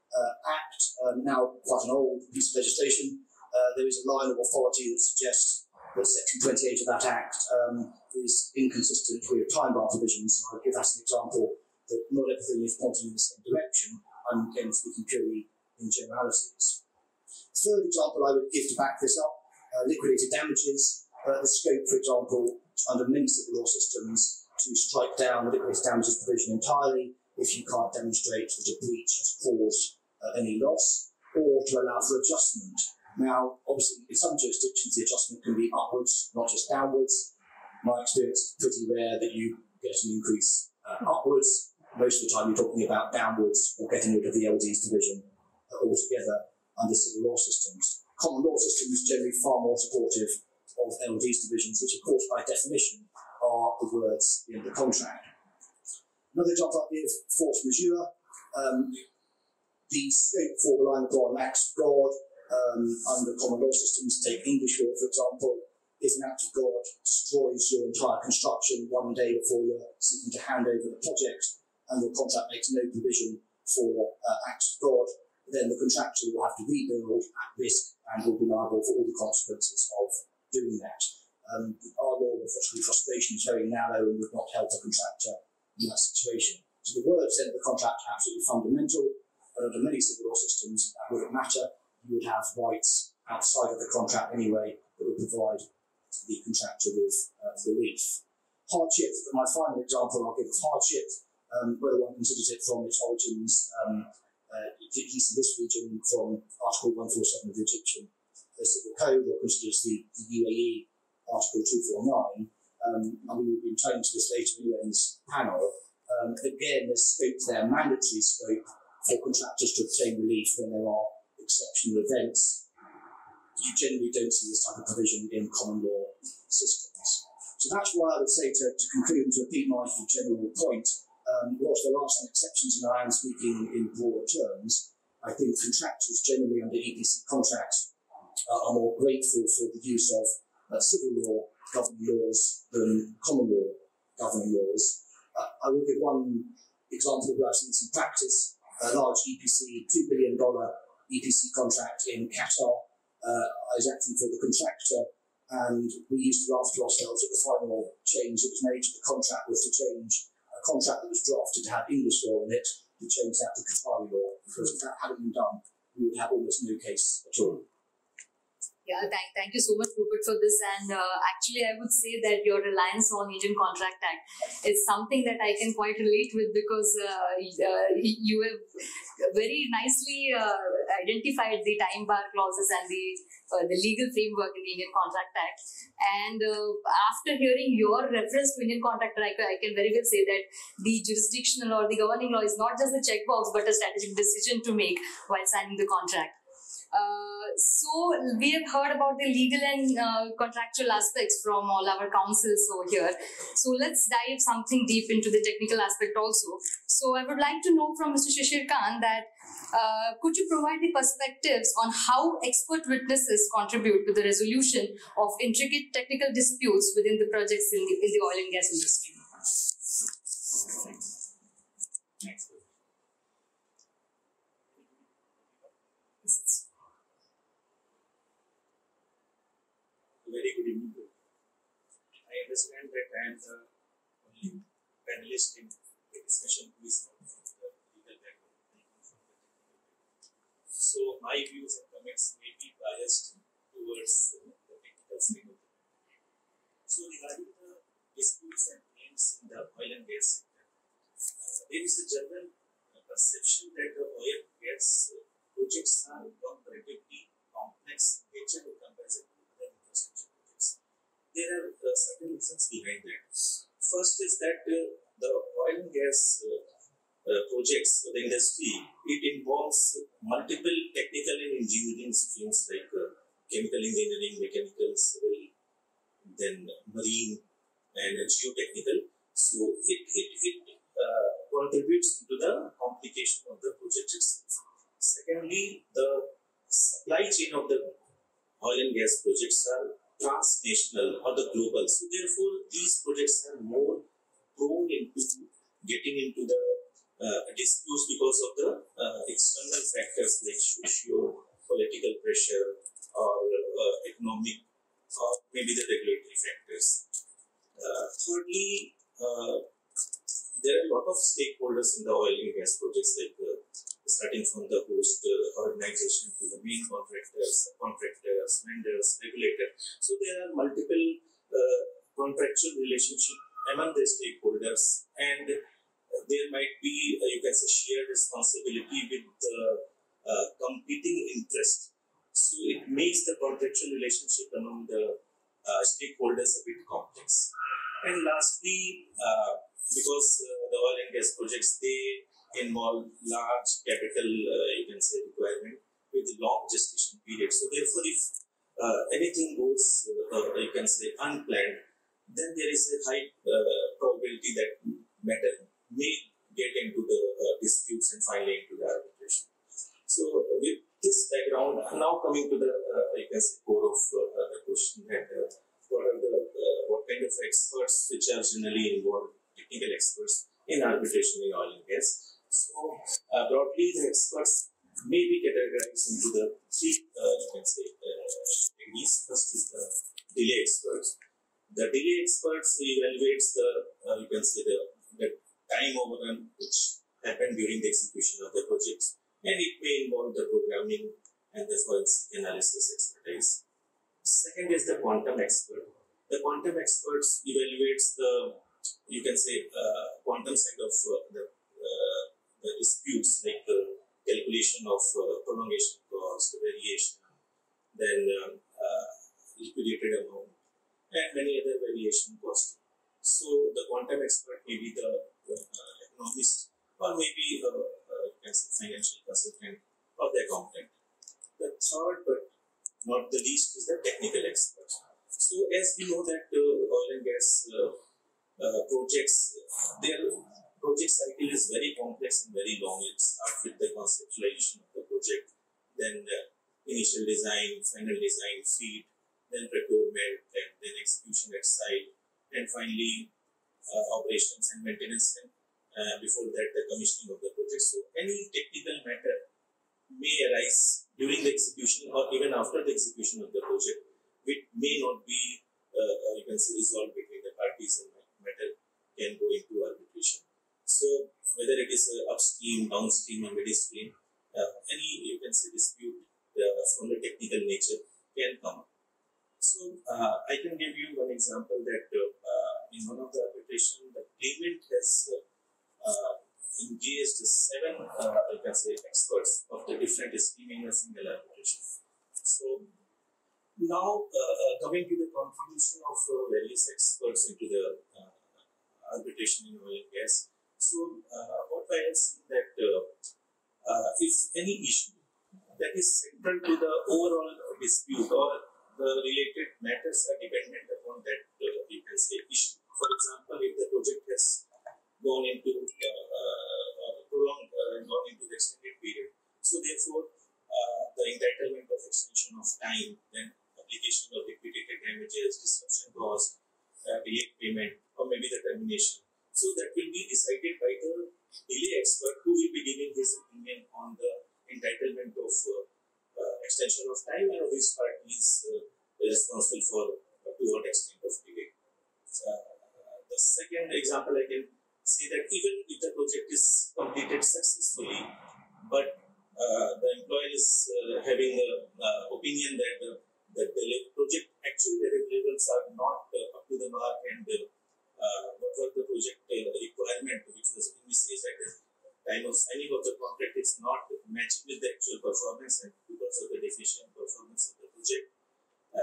S6: Act, now quite an old piece of legislation. There is a line of authority that suggests that Section 28 of that Act is inconsistent with time bar provisions. So I'll give that as an example that not everything is pointing in the same direction. I'm again speaking purely in generalities. The third example I would give to back this up liquidated damages, the scope, for example, under many civil law systems, to strike down the liquidated damages provision entirely if you can't demonstrate that a breach has caused any loss, or to allow for adjustment. Now, obviously, in some jurisdictions, the adjustment can be upwards, not just downwards. My experience is pretty rare that you get an increase upwards. Most of the time, you're talking about downwards or getting rid of the LD's provision altogether under civil law systems. Common law systems generally far more supportive of LD's provisions, which, of course, by definition, are the words in the contract. Another example I give, force majeure. The scope for relying upon acts of God under common law systems, take English law, for example, if an act of God destroys your entire construction one day before you're seeking to hand over the project and your contract makes no provision for acts of God, then the contractor will have to rebuild at risk and will be liable for all the consequences of doing that. Our law, unfortunately, frustration is very narrow and would not help a contractor in that situation. So the words in the contract are absolutely fundamental, but under many civil law systems, that wouldn't matter. You would have rights outside of the contract anyway that would provide the contractor with relief. Hardship, my final example I'll give of hardship, whether one considers it from its origins, at least in this region, from Article 147 of the Egyptian Civil Code, or considers the UAE Article 249, and we will be returning to this later in this panel. Again, there's scope there, mandatory scope for contractors to obtain relief when there are exceptional events. You generally don't see this type of provision in common law systems. So that's why I would say, to conclude and to repeat my general point, whilst there are some exceptions, and I am speaking in broad terms, I think contractors generally under EPC contracts are more grateful for the use of civil law governing laws than common law governing laws. I will give one example where I've seen this in practice. A large EPC, $2 billion EPC contract in Qatar. I was acting for the contractor, and we used to laugh to ourselves at the final change that was made to the contract was to change a contract that was drafted to have English law in it to change that to Qatari law, because if that hadn't been done, we would have almost no case at all.
S1: Yeah, thank you so much, Rupert, for this. And actually, I would say that your reliance on Indian Contract Act is something that I can quite relate with, because you have very nicely identified the time bar clauses and the legal framework in the Indian Contract Act. And after hearing your reference to Indian Contract Act, I can very well say that the jurisdictional or the governing law is not just a checkbox, but a strategic decision to make while signing the contract. So we have heard about the legal and contractual aspects from all our counsels over here. So let's dive something deep into the technical aspect also. So I would like to know from Mr. Shishir Khan that could you provide the perspectives on how expert witnesses contribute to the resolution of intricate technical disputes within the projects in the oil and gas industry?
S7: Next. Very good evening. I understand that I am the only panelist in the discussion who is not from the legal background. So my views and comments may be biased towards the technical side of the matter. So regarding the disputes and claims in the oil and gas sector, there is a general perception that the oil and gas projects are comparatively complex in nature in comparison to other infrastructure projects. There are certain reasons behind that. First is that the oil and gas projects, the industry, it involves multiple technical and engineering streams like chemical engineering, mechanical, civil, then marine and geotechnical. So it contributes to the complication of the project itself. Secondly, the supply chain of the oil and gas projects are transnational or the global. So therefore, these projects are more prone into getting into the disputes because of the external factors like socio-political pressure or economic or maybe the regulatory factors. Thirdly, there are a lot of stakeholders in the oil and gas projects, like starting from the host organization to the main contractor, subcontractor, suppliers, vendors, regulators. So there are multiple contractual relationships among the stakeholders, and there might be, you can say, shared responsibility with competing interests. So it makes the contractual relationship among the stakeholders a bit complex. And lastly, because the oil and gas projects, they involve large capital, you can say, requirement with long gestation period. So therefore, if anything goes, you can say, unplanned, then there is a high probability that matter may get into the disputes and finally into the arbitration. So with this background, now coming to the, you can say, core of the question that what kind of experts which are generally involved, technical experts in arbitration in oil and gas. So broadly, the experts may be categorized into the three, you can say, categories. First is the delay experts. The delay experts evaluates the, you can say, the time overrun which happened during the execution of the projects, and it may involve the programming and the forensic analysis expertise. Second is the quantum expert. The quantum experts evaluates the, you can say, quantum side of the disputes, like the calculation of prolongation cost, variation, then liquidated amount, and many other variation costs. So the quantum expert may be the economist, or maybe you can say financial consultant or the accountant. The third, but not the least, is the technical expert. So as we know that oil and gas projects, their project cycle is very complex and very long. It starts with the conceptualization of the project, then initial design, final design, feed, then procurement, and then execution at site, and finally operations and maintenance, and before that the commissioning of the project. So any technical matter may arise during the execution or even after the execution of the project, which may not be, you can say, resolved between the parties, and matter can go into arbitration. So whether it is upstream, downstream, or midstream, any, you can say, dispute from the technical nature can come. So I can give you one example that in one of the arbitration, the claimant has engaged 7, you can say, experts of the different stream in a single arbitration. So now coming to the contribution of various experts into the arbitration in oil and gas. So what I have seen that if any issue that is central to the overall dispute or the related matters are dependent upon that, you can say, issue. For example, if the project has gone into prolonged, gone into the extended period, so therefore the entitlement of extension of time, then application of liquidated damages, disruption cost, delayed payment, or maybe the termination. So that will be decided by the delay expert, who will be giving his opinion on the entitlement of extension of time, and which party is responsible for to what extent of delay. The second example I can say that even if the project is completed successfully, but the employer is having an opinion that the project actual deliverables are not up to the mark, and what was the project requirement which was envisaged at the time of signing of the contract is not matching with the actual performance, and because of the deficient performance of the project,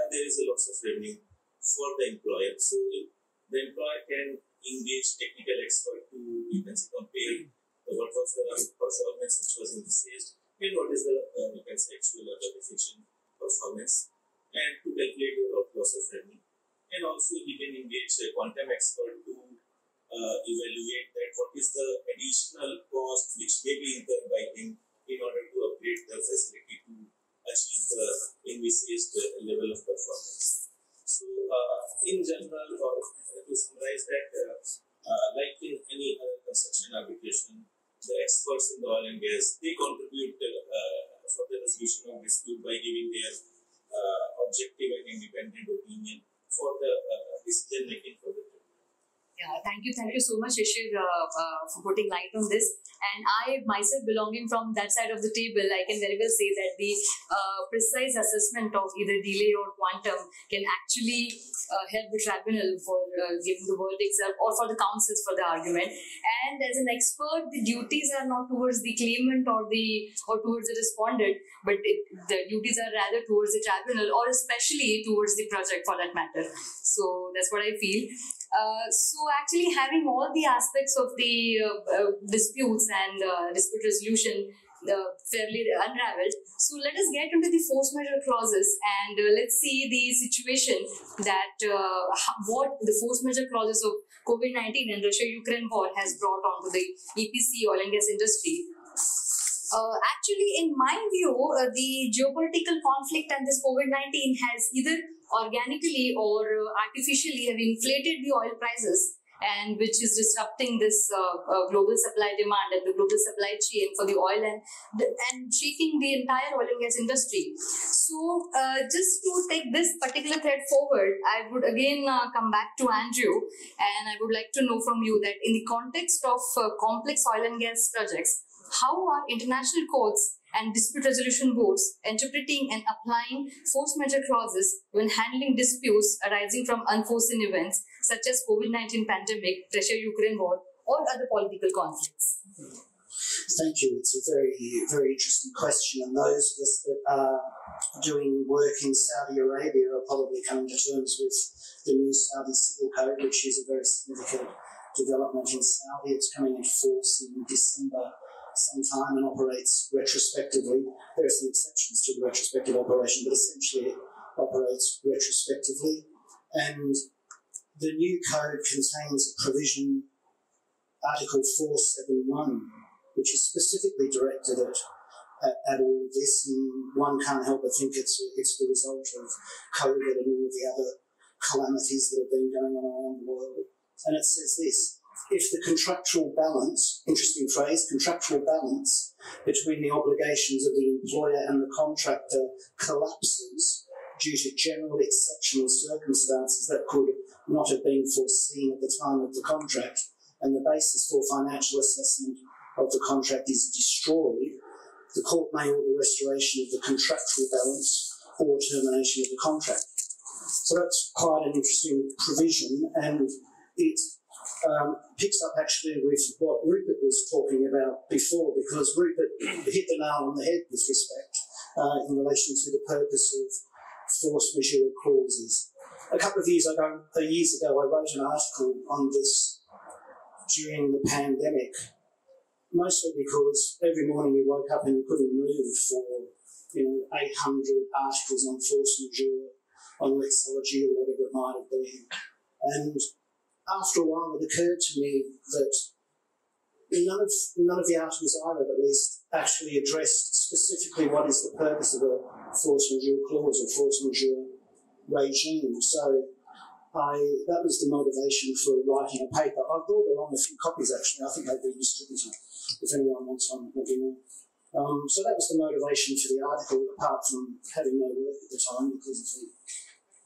S7: there is a loss of revenue for the employer. So the employer can engage technical expert to, you can say, compare what was the performance which was envisaged and what is the, you can say, actual or the deficient performance, and to calculate the loss of revenue. And also he can engage a quantum expert to evaluate that what is the additional cost which may be incurred by him in order to upgrade the facility to achieve the envisaged level of performance. So in general, or to summarize that, like in any other construction arbitration, the experts in the oil and gas, they contribute for the resolution of dispute by giving their objective and independent opinion for the decision making for the tribunal.
S1: Yeah, thank Thank you so much, Shishir, for putting light on this. And I myself, belonging from that side of the table, I can very well say that the precise assessment of either delay or quantum can actually help the tribunal for giving the verdicts or for the counsels for the argument. And as an expert, the duties are not towards the claimant or towards the respondent, but the duties are rather towards the tribunal, or especially towards the project for that matter. So that's what I feel. So actually having all the aspects of the disputes and dispute resolution fairly unraveled, so let us get into the force majeure clauses and let's see the situation that what the force majeure clauses of COVID-19 and Russia-Ukraine war has brought onto the EPC oil and gas industry. Actually, in my view, the geopolitical conflict and this COVID-19 has either organically or artificially have inflated the oil prices, and which is disrupting this global supply demand and the global supply chain for the oil and shaking the entire oil and gas industry. So just to take this particular thread forward, I would again come back to Andrew, and I would like to know from you that in the context of complex oil and gas projects, how are international courts and dispute resolution boards interpreting and applying force majeure clauses when handling disputes arising from unforeseen events such as COVID-19 pandemic, Russia-Ukraine war, or other political conflicts?
S2: Thank you. It's a very, very interesting question, and those of us that are doing work in Saudi Arabia are probably coming to terms with the new Saudi Civil Code, which is a very significant development in Saudi. It's coming into force in December sometime and operates retrospectively. There are some exceptions to the retrospective operation, but essentially it operates retrospectively. And the new code contains a provision, Article 471, which is specifically directed at all of this, and one can't help but think it's the result of COVID and all of the other calamities that have been going on around the world. And it says this: if the contractual balance, interesting phrase, contractual balance between the obligations of the employer and the contractor collapses due to general exceptional circumstances that could not have been foreseen at the time of the contract, and the basis for financial assessment of the contract is destroyed, the court may order restoration of the contractual balance or termination of the contract. So that's quite an interesting provision, and it picks up actually with what Rupert was talking about before, because Rupert hit the nail on the head with respect in relation to the purpose of force majeure clauses. A couple of years ago, I wrote an article on this during the pandemic, mostly because every morning you woke up and you couldn't move for 800 articles on force majeure, on lexology or whatever it might have been. And after a while, it occurred to me that none of the articles I read, at least, actually addressed specifically what is the purpose of a force majeure clause or force majeure regime. So that was the motivation for writing a paper. I brought along a few copies, actually. I think they've been distributed. If anyone wants one, let me know. So that was the motivation for the article, apart from having no work at the time because of the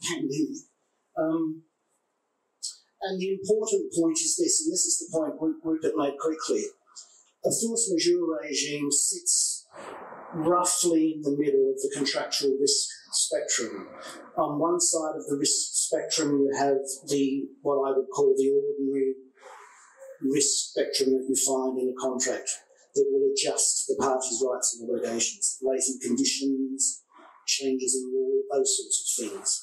S2: pandemic. And the important point is this, and this is the point Rupert made quickly. A force majeure regime sits roughly in the middle of the contractual risk spectrum. On one side of the risk spectrum, you have what I would call the ordinary risk spectrum that you find in a contract that will adjust the parties' rights and obligations, latent conditions, changes in law, those sorts of things.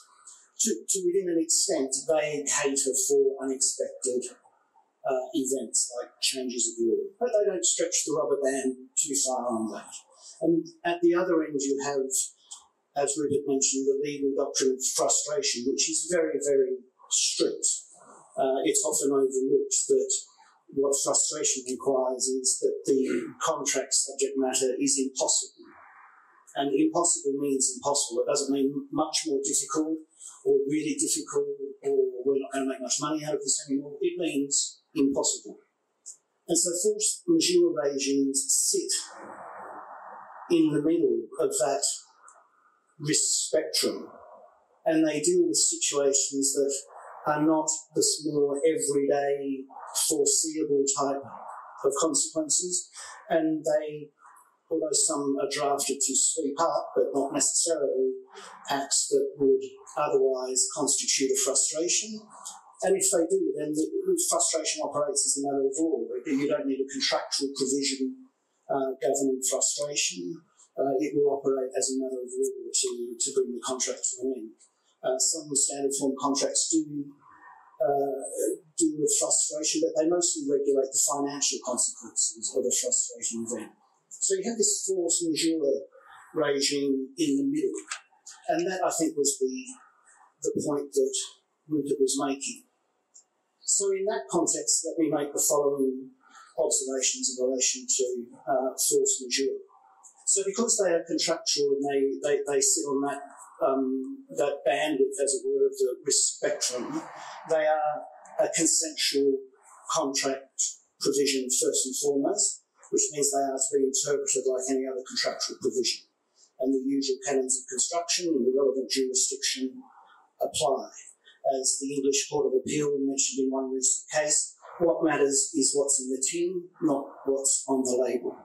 S2: To within an extent, they cater for unexpected events like changes of law, but they don't stretch the rubber band too far on that. And at the other end, you have, as Rupert mentioned, the legal doctrine of frustration, which is very, very strict. It's often overlooked that what frustration requires is that the contract subject matter is impossible. And impossible means impossible. It doesn't mean much more difficult or really difficult or we're not going to make much money out of this anymore. It means impossible. And so force majeure regimes sit in the middle of that risk spectrum, and they deal with situations that are not the small, everyday, foreseeable type of consequences, and they, although some are drafted to sweep up, but not necessarily acts that would otherwise constitute a frustration. And if they do, then the frustration operates as a matter of law. You don't need a contractual provision governing frustration. It will operate as a matter of law to bring the contract to an end. Some standard form contracts do with frustration, but they mostly regulate the financial consequences of a frustrating event. So you have this force majeure regime in the middle, and that I think was the point that Rupert was making. So in that context, let me make the following observations in relation to force majeure. So because they are contractual and they sit on that bandwidth, as it were, of the risk spectrum, they are a consensual contract provision first and foremost, which means they are to be interpreted like any other contractual provision. And the usual canons of construction and the relevant jurisdiction apply. As the English Court of Appeal mentioned in one recent case, what matters is what's in the tin, not what's on the label.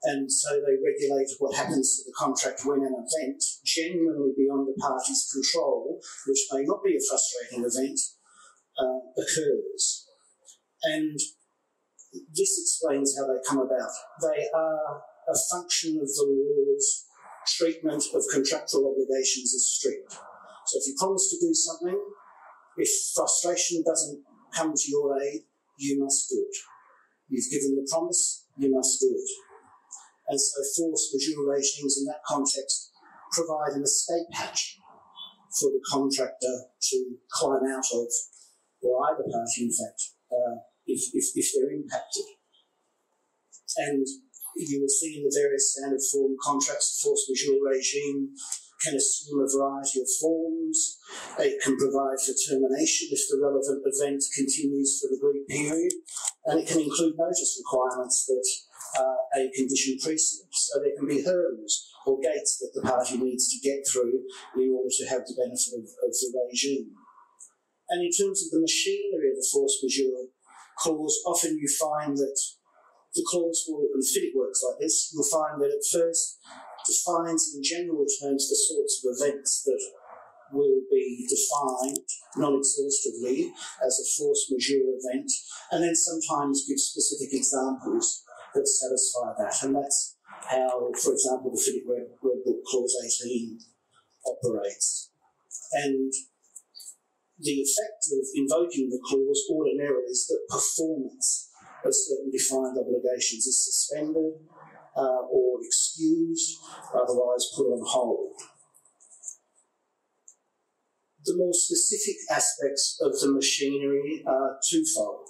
S2: And so they regulate what happens to the contract when an event, genuinely beyond the party's control, which may not be a frustrating event, occurs. And this explains how they come about. They are a function of the law's treatment of contractual obligations as strict. So if you promise to do something, if frustration doesn't come to your aid, you must do it. You've given the promise, you must do it. And so force majeure regimes in that context provide an escape hatch for the contractor to climb out of, or either party, in fact, if they're impacted. And you will see in the various standard form contracts, the force majeure regime can assume a variety of forms. It can provide for termination if the relevant event continues for the agreed period, and it can include notice requirements that a condition precedent. So there can be hurdles or gates that the party needs to get through in order to have the benefit of the regime. And in terms of the machinery of the force majeure clause, often you find that the clause will, and FIDIC works like this, you'll find that it first defines in general terms the sorts of events that will be defined non-exhaustively as a force majeure event, and then sometimes gives specific examples that satisfy that. And that's how, for example, the FIDIC Red Book Clause 18 operates. And the effect of invoking the clause ordinarily is that performance of certain defined obligations is suspended or excused, or otherwise put on hold. The more specific aspects of the machinery are twofold.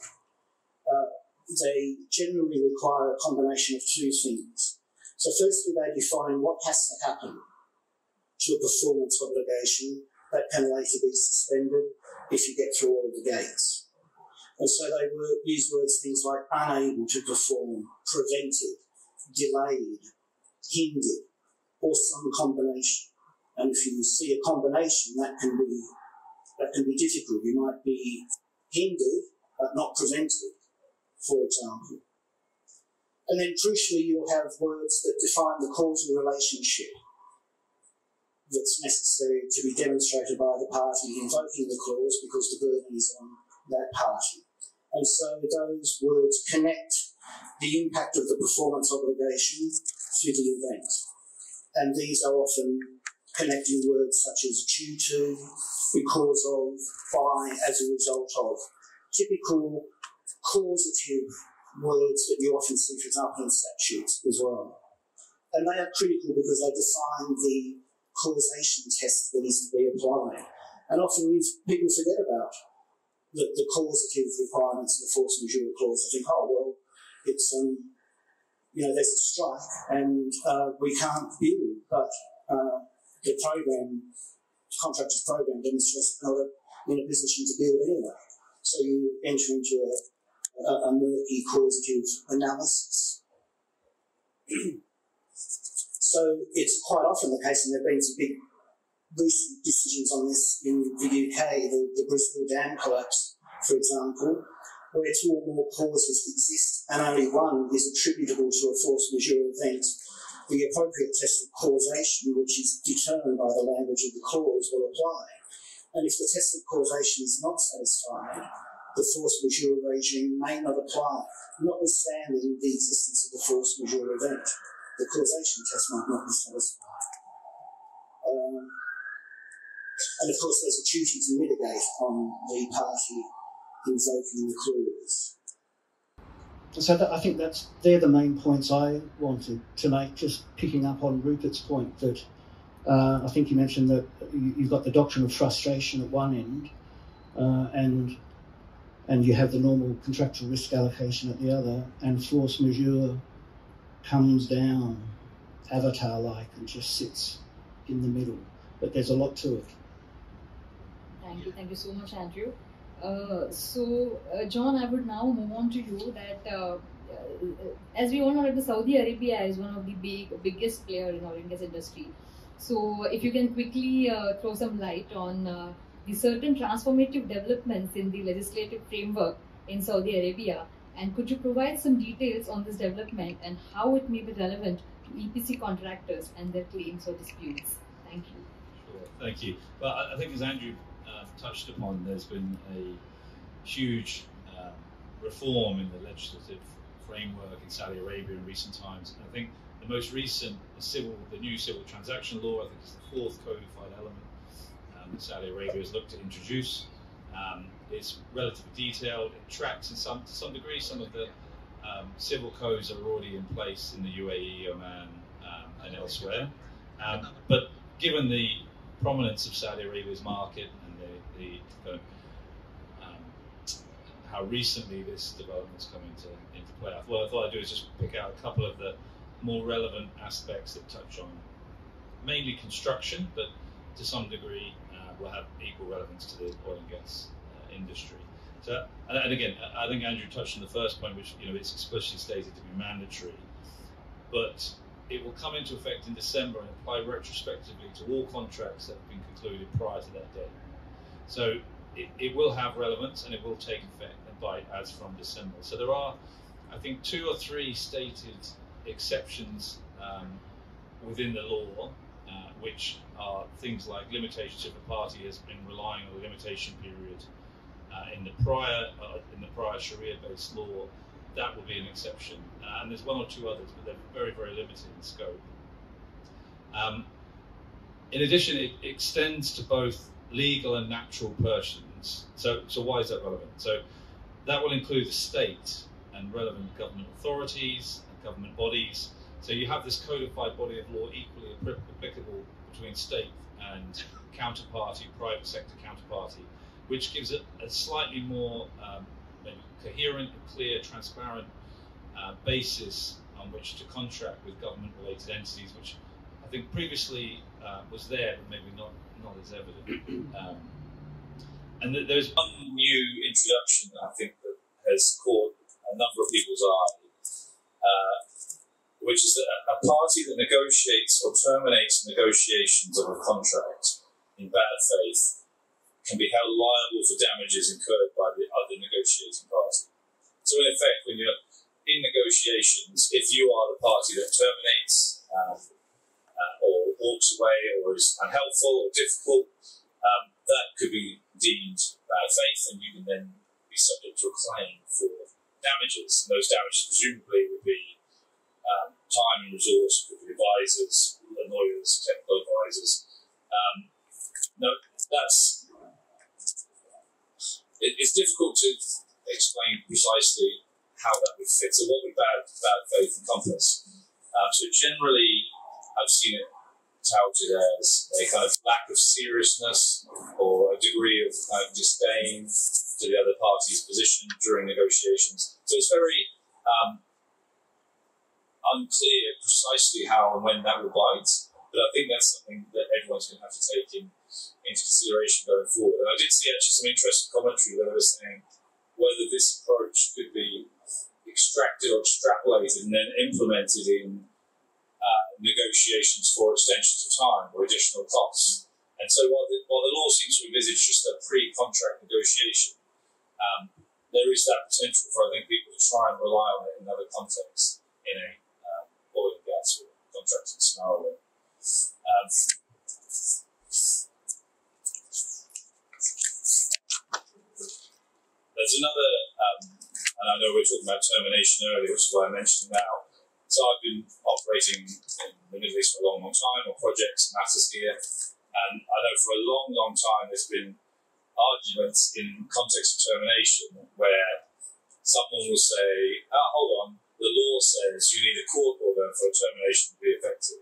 S2: They generally require a combination of two things. So firstly, they define what has to happen to a performance obligation that can later be suspended if you get through all of the gates. And so they use words, things like unable to perform, prevented, delayed, hindered, or some combination. And if you see a combination, that can be difficult. You might be hindered but not prevented, for example. And then crucially, you'll have words that define the causal relationship that's necessary to be demonstrated by the party invoking the clause, because the burden is on that party. And so those words connect the impact of the performance obligation to the event. And these are often connecting words such as due to, because of, by, as a result of. Typical causative words that you often see, for example, in statutes as well. And they are critical because they define the causation test that is to be applied. And often people forget about the causative requirements of the force majeure clause. They think, oh, well, it's, there's a strike and we can't build, but the contractor's program demonstrates that they're not in a position to build anyway. So you enter into a murky causative analysis. So it's quite often the case, and there have been some big recent decisions on this in the UK, the Bristol Dam collapse, for example, where two or more causes exist and only one is attributable to a force majeure event, the appropriate test of causation, which is determined by the language of the clause, will apply. And if the test of causation is not satisfied, the force majeure regime may not apply, notwithstanding the existence of the force majeure event. The causation test might not be satisfied. And of course, there's a duty to mitigate on the party invoking the clause. So I think they're the main points I wanted to make, just picking up on Rupert's point that I think you mentioned that you've got the doctrine of frustration at one end and you have the normal contractual risk allocation at the other, and force majeure comes down avatar-like and just sits in the middle. But there's a lot to it.
S8: Thank you so much, Andrew. John, I would now move on to you that as we all know that Saudi Arabia is one of the biggest player in oil and gas industry. So if you can quickly throw some light on the certain transformative developments in the legislative framework in Saudi Arabia, and could you provide some details on this development and how it may be relevant to EPC contractors and their claims or disputes? Thank you.
S3: Sure, thank you. Well, I think as Andrew touched upon, there's been a huge reform in the legislative framework in Saudi Arabia in recent times. And I think the most recent, the new civil transaction law, I think is the fourth codified element that Saudi Arabia has looked to introduce. It's relatively detailed. It tracks to some degree some of the civil codes that are already in place in the UAE, Oman, and elsewhere. But given the prominence of Saudi Arabia's market and how recently this development's come into play, what I thought I'd do is just pick out a couple of the more relevant aspects that touch on mainly construction, but to some degree will have equal relevance to the oil and gas industry. So, and again, I think Andrew touched on the first point, which it's explicitly stated to be mandatory, but it will come into effect in December and apply retrospectively to all contracts that have been concluded prior to that date. So it will have relevance and it will take effect as from December. So there are, I think, 2 or 3 stated exceptions within the law, which are things like limitations if a party has been relying on a limitation period in the prior Sharia-based law. That will be an exception, and there's 1 or 2 others, but they're very, very limited in scope. In addition, it extends to both legal and natural persons. So why is that relevant? So that will include the state and relevant government authorities and government bodies. So you have this codified body of law equally applicable between state and counterparty, private sector counterparty, which gives it a slightly more maybe coherent, clear, transparent basis on which to contract with government-related entities, which I think previously was there, but maybe not as evident. And there's one new introduction that I think that has caught a number of people's eye, which is that a party that negotiates or terminates negotiations of a contract in bad faith can be held liable for damages incurred by the other negotiating party. So in effect, when you're in negotiations, if you are the party that terminates or walks away or is unhelpful or difficult, that could be deemed bad faith, and you can then be subject to a claim for damages. And those damages presumably would be time and resource, could be advisors, lawyers, technical advisors. It's difficult to explain precisely how that would fit. So what would bad faith encompass? So generally, I've seen it touted as a kind of lack of seriousness or a degree of kind of disdain to the other party's position during negotiations. So it's very unclear precisely how and when that will bite, but I think that's something that everyone's going to have to take into consideration going forward. And I did see actually some interesting commentary where they were saying whether this approach could be extracted or extrapolated and then implemented in negotiations for extensions of time or additional costs. And so while the law seems to envisage just a pre-contract negotiation, there is that potential for, I think, people to try and rely on it in other contexts in a oil and gas or contracting scenario. There's another, and I know we were talking about termination earlier, which is why I mentioned it now. So I've been operating in the Middle East for a long, long time on projects and matters here, and I know for a long, long time there's been arguments in context of termination where someone will say, hold on, the law says you need a court order for a termination to be effective.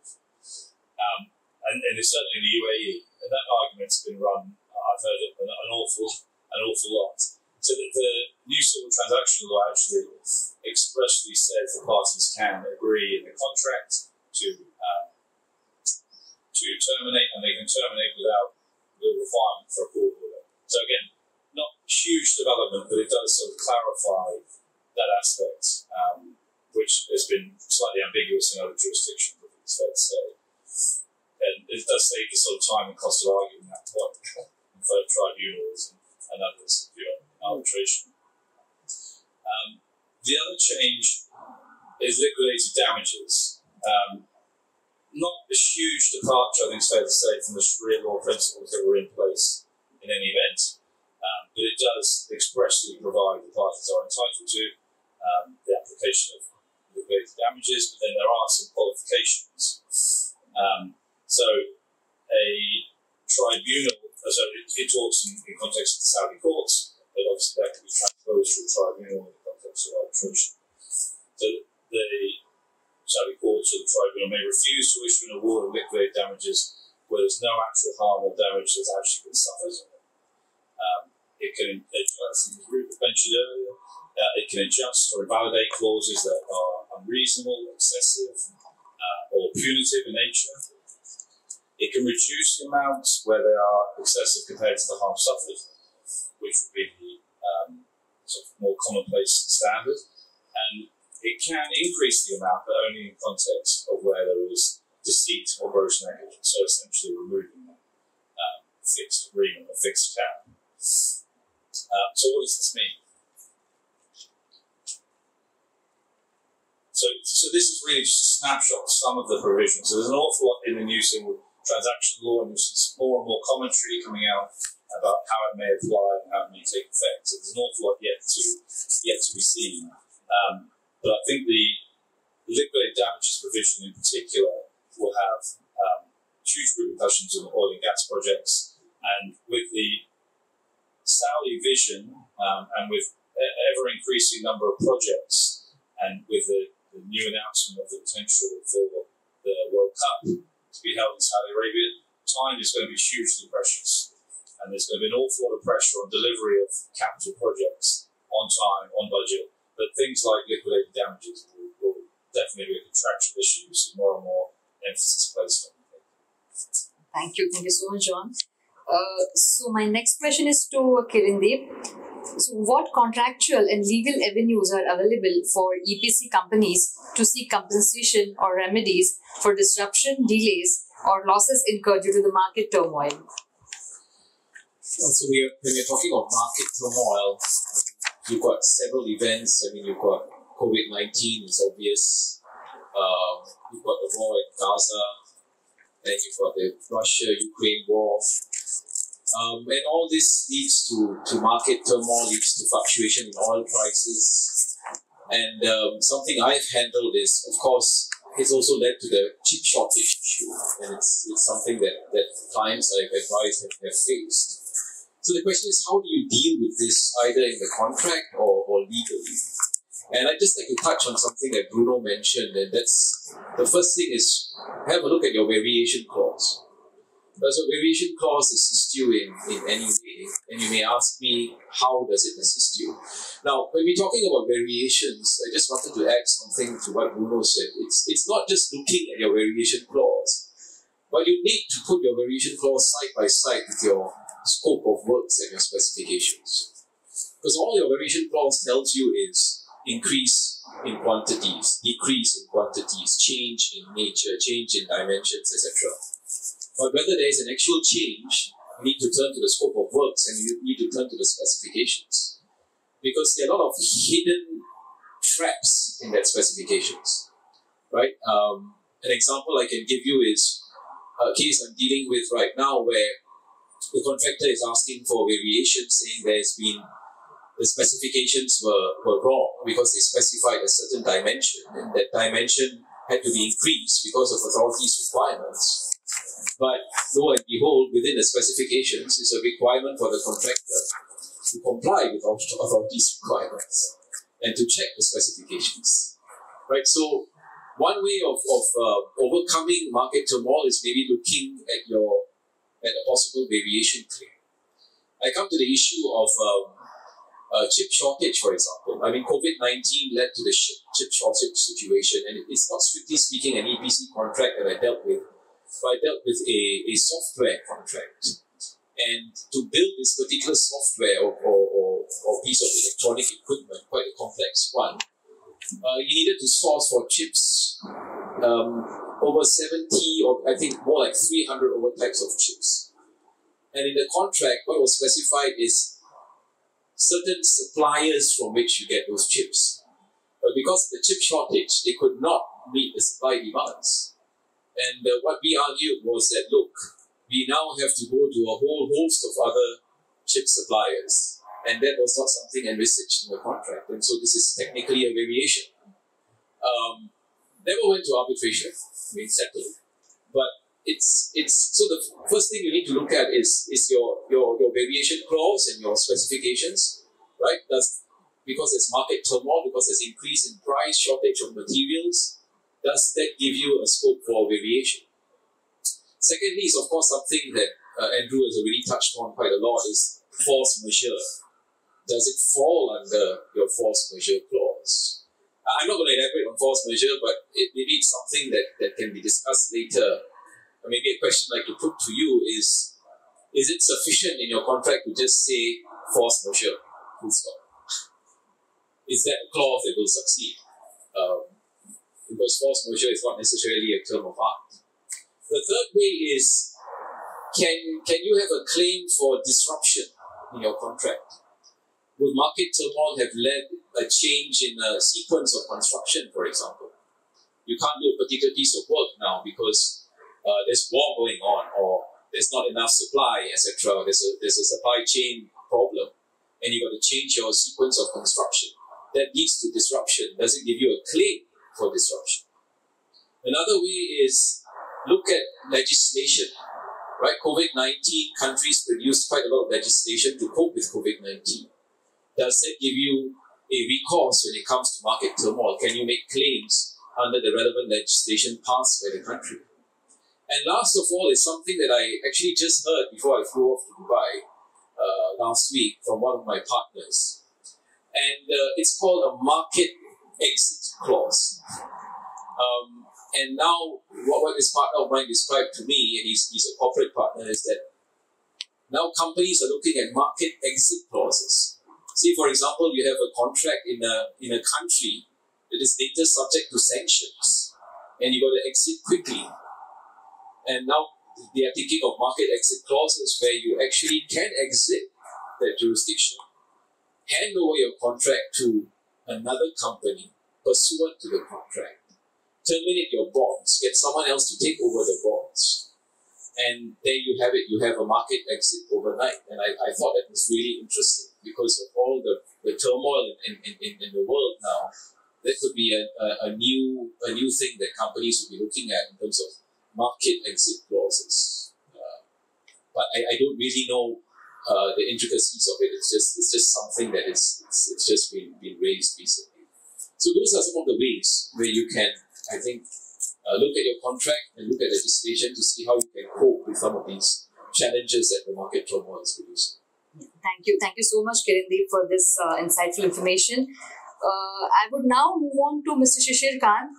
S3: And it's certainly in the UAE, and that argument's been run, I've heard it an awful lot. So the new civil transaction law actually expressly says the parties can agree in the contract to terminate, and they can terminate without the requirement for a court order. So again, not huge development, but it does sort of clarify that aspect, which has been slightly ambiguous in other jurisdictions, I think it's fair to say. And it does save the sort of time and cost of arguing that point for tribunals and others if you're in arbitration. The other change is liquidated damages. Not a huge departure, I think it's fair to say, from the Sharia law principles that were in place in any event, but it does expressly provide the parties are entitled to the application of liquidated damages, but then there are some qualifications. So a tribunal, so it talks in context of the Saudi courts, but obviously that can be transposed to a tribunal in the context of arbitration. So the Saudi courts or the tribunal may refuse to issue an award of liquidated damages where there's no actual harm or damage that's actually been suffered. It can, as Rupert mentioned earlier, it can adjust or invalidate clauses that are unreasonable, excessive, or punitive in nature. It can reduce the amounts where they are excessive compared to the harm suffered, which would be the sort of more commonplace standard. And it can increase the amount, but only in context of where there is deceit or gross negligence, so essentially removing the fixed agreement, a fixed cap. So what does this mean? So this is really just a snapshot of some of the provisions. So there's an awful lot in the new civil transaction law, and you'll see more and more commentary coming out about how it may apply and how it may take effect. So there's an awful lot yet to be seen. But I think the liquidated damages provision in particular will have huge repercussions on oil and gas projects, and with the Saudi vision and with ever-increasing number of projects, and with the new announcement of the potential for the World Cup to be held in Saudi Arabia, time is going to be hugely precious, and there's going to be an awful lot of pressure on delivery of capital projects on time, on budget. But things like liquidated damages will definitely be a contractual issue. You see more and more emphasis placed on it.
S1: Thank you so much, John. So my next question is to Kirandeep. So what contractual and legal avenues are available for EPC companies to seek compensation or remedies for disruption, delays, or losses incurred due to the market turmoil?
S4: So when we're talking of market turmoil, you've got several events. I mean, you've got COVID-19, it's obvious. You've got the war in Gaza, then you've got the Russia-Ukraine war. And all this leads to market turmoil, leads to fluctuation in oil prices. And something I've handled is, of course, it's also led to the chip shortage issue. And it's something that clients I've advised have faced. So the question is, how do you deal with this, either in the contract or legally? And I'd just like to touch on something that Bruno mentioned, and that's the first thing is have a look at your variation clause. Does your variation clause assist you in any way? And you may ask me, how does it assist you? Now, when we're talking about variations, I just wanted to add something to what Bruno said. It's not just looking at your variation clause, but you need to put your variation clause side by side with your scope of works and your specifications. Because all your variation clause tells you is increase in quantities, decrease in quantities, change in nature, change in dimensions, etc. But whether there is an actual change, you need to turn to the scope of works and you need to turn to the specifications. Because there are a lot of hidden traps in that specifications, right? An example I can give you is a case I'm dealing with right now where the contractor is asking for variation, saying the specifications were wrong because they specified a certain dimension, and that dimension had to be increased because of authorities' requirements. But lo and behold, within the specifications is a requirement for the contractor to comply with authorities' requirements and to check the specifications, right? So one way of overcoming market turmoil is maybe looking at a possible variation claim. I come to the issue of chip shortage, for example. I mean, COVID-19 led to the chip shortage situation, and it's not strictly speaking an EPC contract that I dealt with, but I dealt with a software contract. And to build this particular software or piece of electronic equipment, quite a complex one, you needed to source for chips over 70 or I think more like 300 over types of chips. And in the contract, what was specified is certain suppliers from which you get those chips. But because of the chip shortage, they could not meet the supply demands. And what we argued was that, look, we now have to go to a whole host of other chip suppliers. And that was not something envisaged in the contract. And so this is technically a variation. Never went to arbitration, settled. But it's so the first thing you need to look at is your variation clause and your specifications, right? Because there's market turmoil, because there's increase in price, shortage of materials, does that give you a scope for variation? Secondly is, of course, something that Andrew has already touched on quite a lot is force majeure. Does it fall under your force majeure clause? I'm not going to elaborate on force majeure, but maybe it's something that can be discussed later. Maybe a question I'd like to put to you is it sufficient in your contract to just say force majeure, full stop? Is that a clause that will succeed? Because force majeure is not necessarily a term of art. The third way is, can you have a claim for disruption in your contract? Would market turmoil have led a change in a sequence of construction, for example? You can't do a particular piece of work now because there's war going on, or there's not enough supply, etc. There's a supply chain problem, and you got to change your sequence of construction. That leads to disruption. Does it give you a claim for disruption? Another way is look at legislation, right? COVID-19, countries produced quite a lot of legislation to cope with COVID-19. Does that give you a recourse when it comes to market turmoil? Can you make claims under the relevant legislation passed by the country? And last of all is something that I actually just heard before I flew off to Dubai last week from one of my partners. And it's called a market exit clause. And now what this partner of mine described to me, and he's a corporate partner, is that now companies are looking at market exit clauses. See, for example, you have a contract in a country that is later subject to sanctions, and you got to exit quickly. And now they are thinking of market exit clauses where you actually can exit that jurisdiction, hand over your contract to another company pursuant to the contract, terminate your bonds, get someone else to take over the bonds, and there you have it. You have a market exit overnight. And I thought that was really interesting because of all the turmoil in the world now. That could be a new thing that companies will be looking at in terms of market exit clauses. But I don't really know the intricacies of it. It's just something that it's just been raised recently. So those are some of the ways where you can, I think, look at your contract and look at legislation to see how you can cope with some of these challenges that the market turmoil is producing.
S1: Thank you so much, Kirandeep, for this insightful information. I would now move on to Mr. Shishir Khan,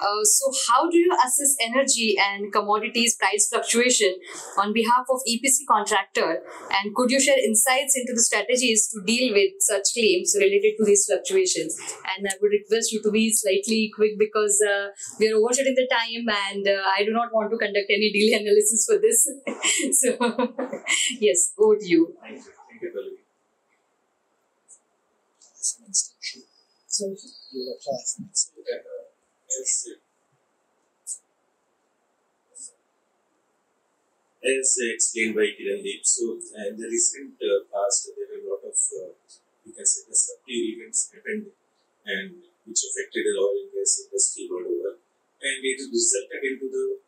S1: So how do you assess energy and commodities price fluctuation on behalf of EPC contractor? And could you share insights into the strategies to deal with such claims related to these fluctuations? And I would request you to be slightly quick because we are overshooting the time, and I do not want to conduct any delay analysis for this. So yes, over to you.
S3: Thank you. Thank you, Pallavi.
S2: So you'll apply for next.
S7: As explained by Kirandeep, so in the recent past, there were a lot of, you can say, disruptive events happened and which affected the oil and gas industry world over. And it resulted into the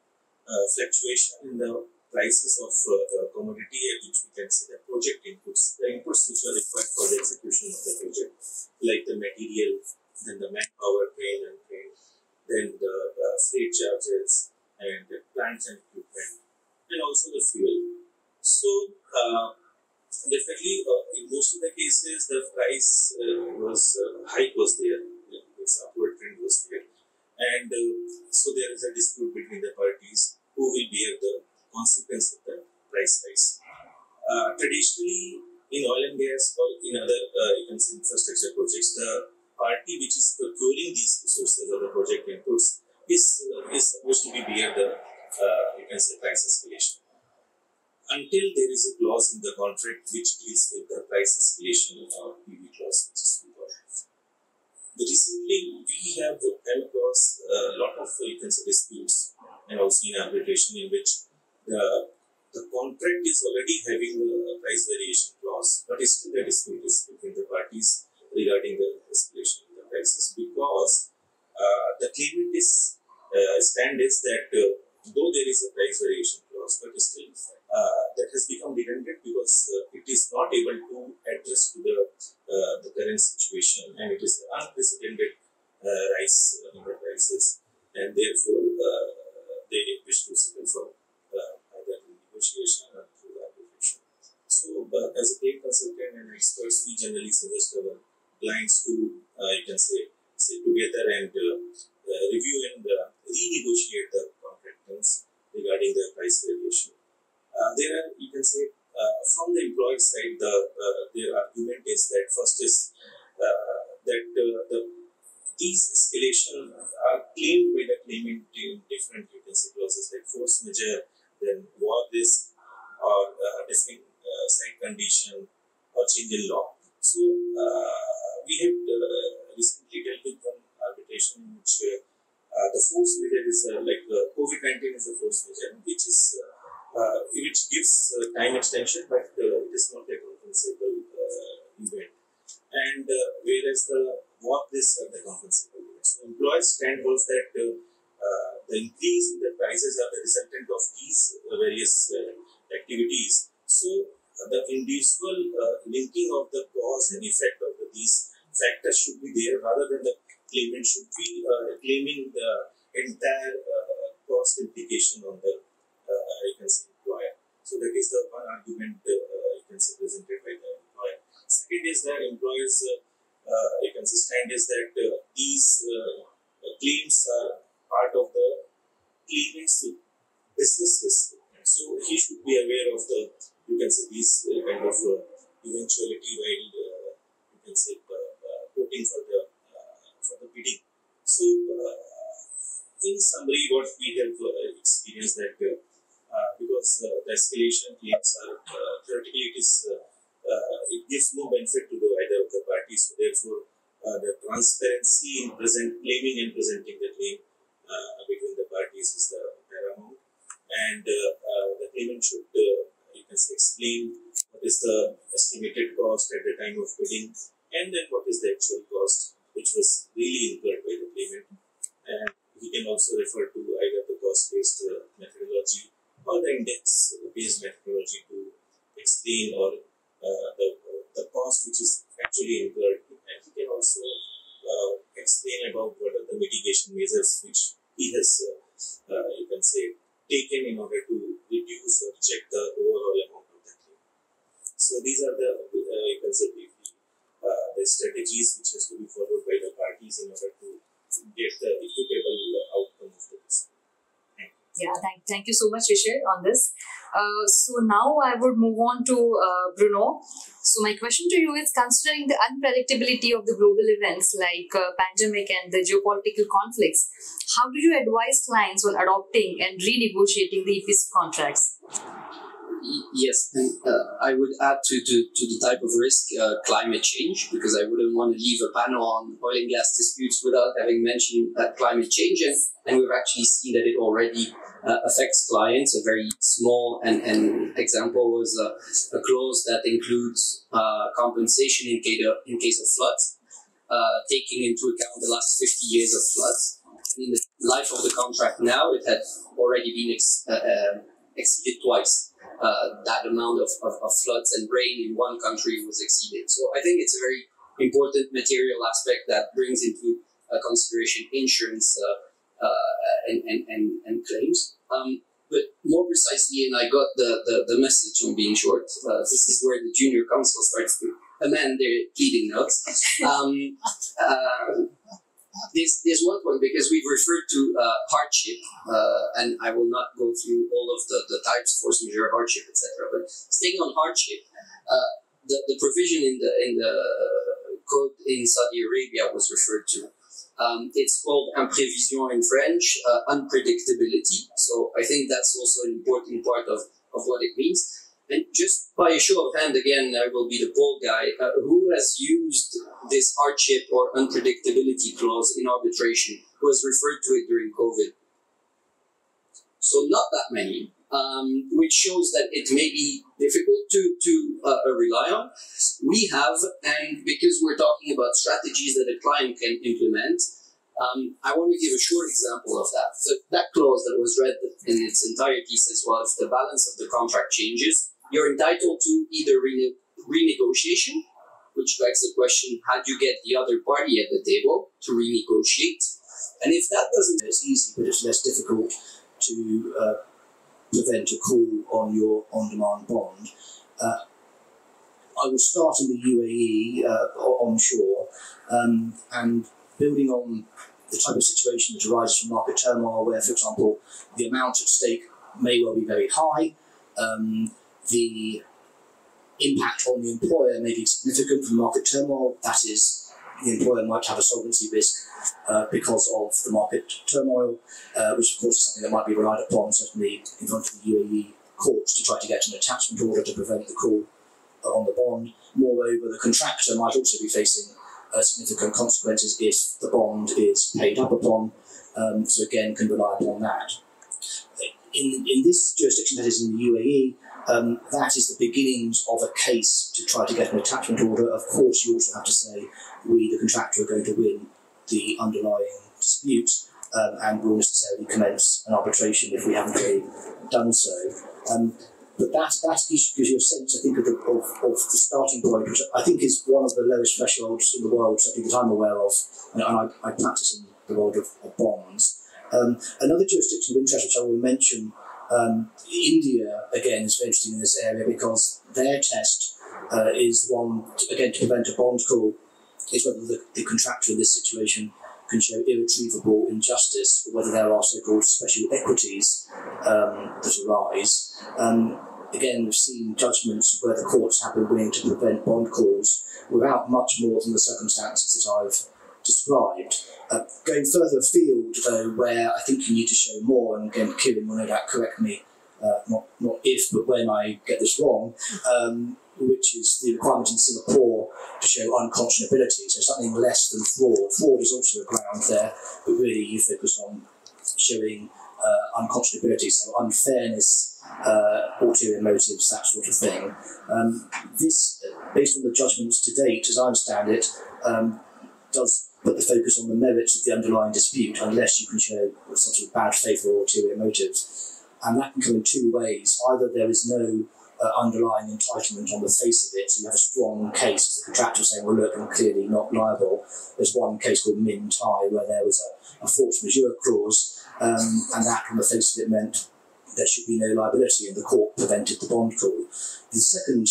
S7: fluctuation in the prices of commodity, which we can say the project inputs, the inputs which are required for the execution of the project, like the material, then the manpower, train and train, then the freight charges, and the plants and equipment, and also the fuel. So, definitely, in most of the cases, the price hike was there, this upward trend was there, and so there is a dispute between the parties who will bear the consequence of the price rise. Traditionally, in oil and gas or in other you can say infrastructure projects, the party which is procuring these resources or the project inputs is supposed to be bear the you can say price escalation. Until there is a clause in the contract which deals with the price escalation or PV clause, which is recently we have come across a lot of you can say disputes and also in arbitration in which the contract is already having a price variation clause, but still the dispute is between the parties regarding the escalation of the prices, because the claimant is stand is that though there is a price variation clause, but still that has become redundant because it is not able to address to the current situation, and it is an unprecedented rise in the prices, and therefore they wish to settle for either negotiation or through arbitration. So, as a claim consultant and experts, we generally suggest our clients to you can say sit together and review and renegotiate the contract terms regarding the price variation. There are, you can say, from the employer side, their argument is that first is that these escalations are claimed by the claimant in different, you can say, clauses like force majeure, then war risk, or different site condition, or change in law. So, we have recently dealt with one arbitration in which the force majeure is like COVID-19 is a force majeure, which is which gives time extension, but it is not a compensable event. And whereas the war risks are the compensable event. So employers' stand was that the increase in the prices are the resultant of these various activities. So the individual linking of the cause and effect of these factors should be there, rather than the claimant should be claiming the entire cost implication on the you can say employer. So that is the one argument you can say presented by the employer. Second is that employers you can say stand is that these claims are part of the claimant's business risk. So he should be aware of the you can say these kind of eventuality while you can say quoting for the bidding. So in summary, what we have experienced that because the escalation claims are theoretically it gives no benefit to either of the parties. So therefore, the transparency in claiming and presenting the claim between the parties is the paramount, and the claimant should you can say explain what is the estimated cost at the time of bidding, and then what is the actual cost which was really incurred by the claimant, and he can also refer to either the cost-based methodology or the index-based methodology to explain or the cost which is actually incurred, and he can also explain about what are the mitigation measures which he has you can say taken in order to reduce or check the overall amount of the claim. So these are the you can say briefly the strategies which has to be followed by the parties in order to get the equitable outcome
S1: Yeah, thank you so much, Rishad, on this. So now I would move on to Bruno. So my question to you is, considering the unpredictability of the global events like pandemic and the geopolitical conflicts, how do you advise clients on adopting and renegotiating the EPC contracts?
S5: Yes, and I would add to the type of risk climate change, because I wouldn't want to leave a panel on oil and gas disputes without having mentioned climate change, and we've actually seen that it already affects clients. A very small and example was a clause that includes compensation in case of floods, taking into account the last 50 years of floods. And in the life of the contract now, it had already been exceeded twice. That amount of floods and rain in one country was exceeded. So I think it's a very important material aspect that brings into consideration insurance and claims. But more precisely, and I got the message on being short, this is where the junior counsel starts to amend their pleading notes. There's one point, because we've referred to hardship, and I will not go through all of the types, force majeure, hardship, etc. But staying on hardship, the provision in the code in Saudi Arabia was referred to. It's called imprévision in French, unpredictability. So I think that's also an important part of what it means. And just by a show of hand, again, I will be the poll guy, who has used this hardship or unpredictability clause in arbitration, who has referred to it during COVID? So not that many, which shows that it may be difficult to rely on. We have, and because we're talking about strategies that a client can implement, I want to give a short example of that. So that clause that was read in its entirety says, well, if the balance of the contract changes, you're entitled to either renegotiation, which begs the question, how do you get the other party at the table to renegotiate? And if that doesn't...
S2: It's easy, but it's less difficult to prevent a call on your on-demand bond. I will start in the UAE onshore, and building on the type of situation that arises from market turmoil, where, for example, the amount at stake may well be very high, the impact on the employer may be significant from market turmoil. That is, the employer might have a solvency risk because of the market turmoil, which of course is something that might be relied upon, certainly in front of the UAE courts, to try to get an attachment order to prevent the call on the bond. Moreover, the contractor might also be facing significant consequences if the bond is paid up upon, so again can rely upon that. In this jurisdiction, that is in the UAE, that is the beginnings of a case to try to get an attachment order. Of course, you also have to say, we, the contractor, are going to win the underlying dispute, and will necessarily commence an arbitration if we haven't already done so. But that gives you a sense, I think, of the starting point, which I think is one of the lowest thresholds in the world, certainly that I'm aware of, and I practice in the world of bonds. Another jurisdiction of interest which I will mention, India, again, is very interesting in this area, because their test is one, again, to prevent a bond call, is whether the contractor in this situation can show irretrievable injustice, or whether there are so-called special equities that arise. Again, we've seen judgments where the courts have been willing to prevent bond calls without much more than the circumstances that I've described. Going further afield, though, where I think you need to show more, and again, Kieran will no doubt correct me, not if, but when I get this wrong, which is the requirement in Singapore to show unconscionability, so something less than fraud. Fraud is also a ground there, but really you focus on showing unconscionability, so unfairness, ulterior motives, that sort of thing. This, based on the judgments to date, as I understand it, does put the focus on the merits of the underlying dispute, unless you can show some sort of bad faith or ulterior motives. And that can come in two ways. Either there is no underlying entitlement on the face of it, so you have a strong case as the contractor saying, well, look, I'm clearly not liable. There's one case called Min Thai where there was a force majeure clause, and that on the face of it meant there should be no liability, and the court prevented the bond call. The second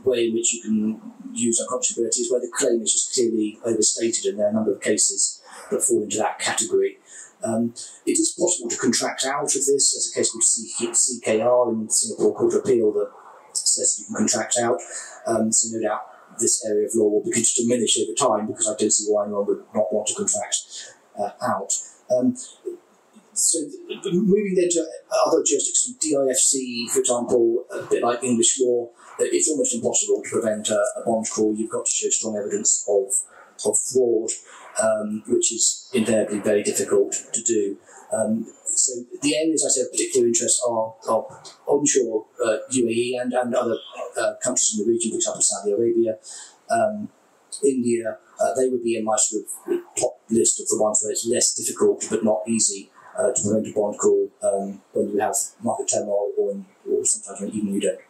S2: way in which you can use unconscionability is where the claim is just clearly overstated, and there are a number of cases that fall into that category.
S6: It is possible to contract out of this. There's a case called CKR in Singapore Court of Appeal that says you can contract out. So no doubt this area of law will begin to diminish over time, because I don't see why anyone would not want to contract out. So moving then to other jurisdictions, DIFC, for example, a bit like English law, it's almost impossible to prevent a bond call. You've got to show strong evidence of fraud, which is invariably very difficult to do. So the areas I say of particular interest are onshore UAE and other countries in the region, for example Saudi Arabia, India. They would be in my sort of top list of the ones where it's less difficult but not easy to prevent a bond call when you have market turmoil or sometimes when even you don't.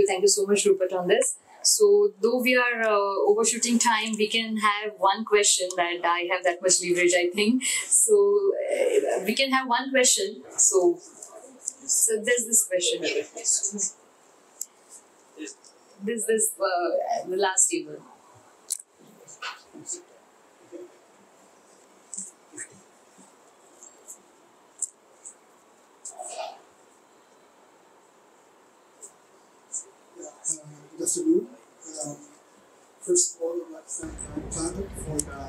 S1: Thank you so much, Rupert, on this. So, though we are overshooting time, we can have one question that I have that much leverage, I think. So, we can have one question. So there's this question. The last table.
S9: Good afternoon. First of all, I'd like to thank Tadek for the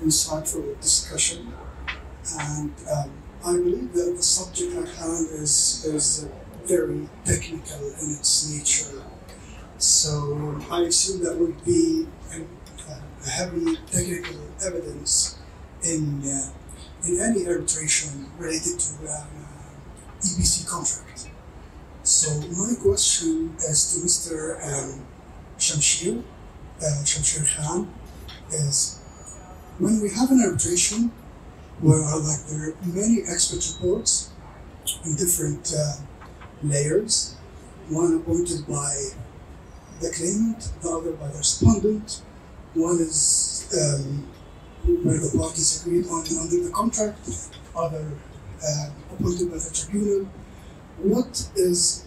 S9: insightful discussion. And I believe that the subject at hand is very technical in its nature. So I assume that would be a heavy technical evidence in any arbitration related to EPC contract. So my question is to Mr. Shamsher Khan is, when we have an arbitration where there are many expert reports in different layers, one appointed by the claimant, the other by the respondent, one is where the parties agreed on under the contract, other appointed by the tribunal. What is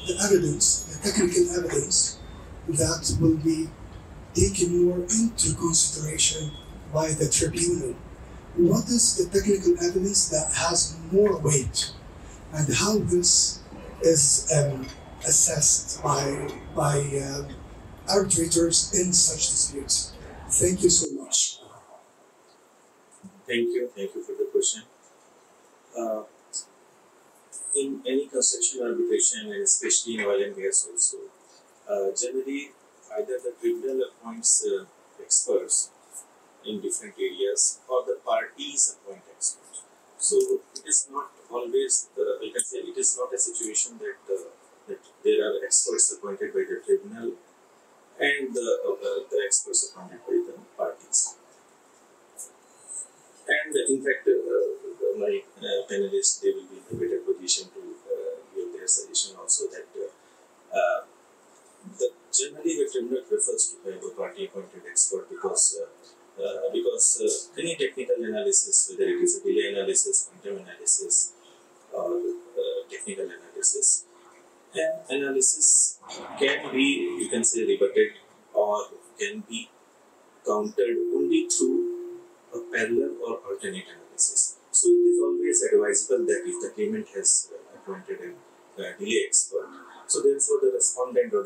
S9: the evidence, the technical evidence, that will be taken more into consideration by the tribunal? What is the technical evidence that has more weight, and how this is assessed by arbitrators in such disputes? Thank you so much.
S7: Thank you for the question. In any construction arbitration, and especially in oil and gas also, generally either the tribunal appoints experts in different areas, or the parties appoint experts. So it is not always, it is not a situation that there are experts appointed by the tribunal and the experts appointed by the parties. And in fact, my panelists, they will be in a better position to give their suggestion also that generally the tribunal prefers to have a party appointed expert because any technical analysis, whether it is a delay analysis, quantum analysis, or technical analysis, and analysis can be, you can say, rebutted or can be countered only through a parallel or alternate analysis. So it is always advisable that if the claimant has appointed a delay expert, so therefore the respondent or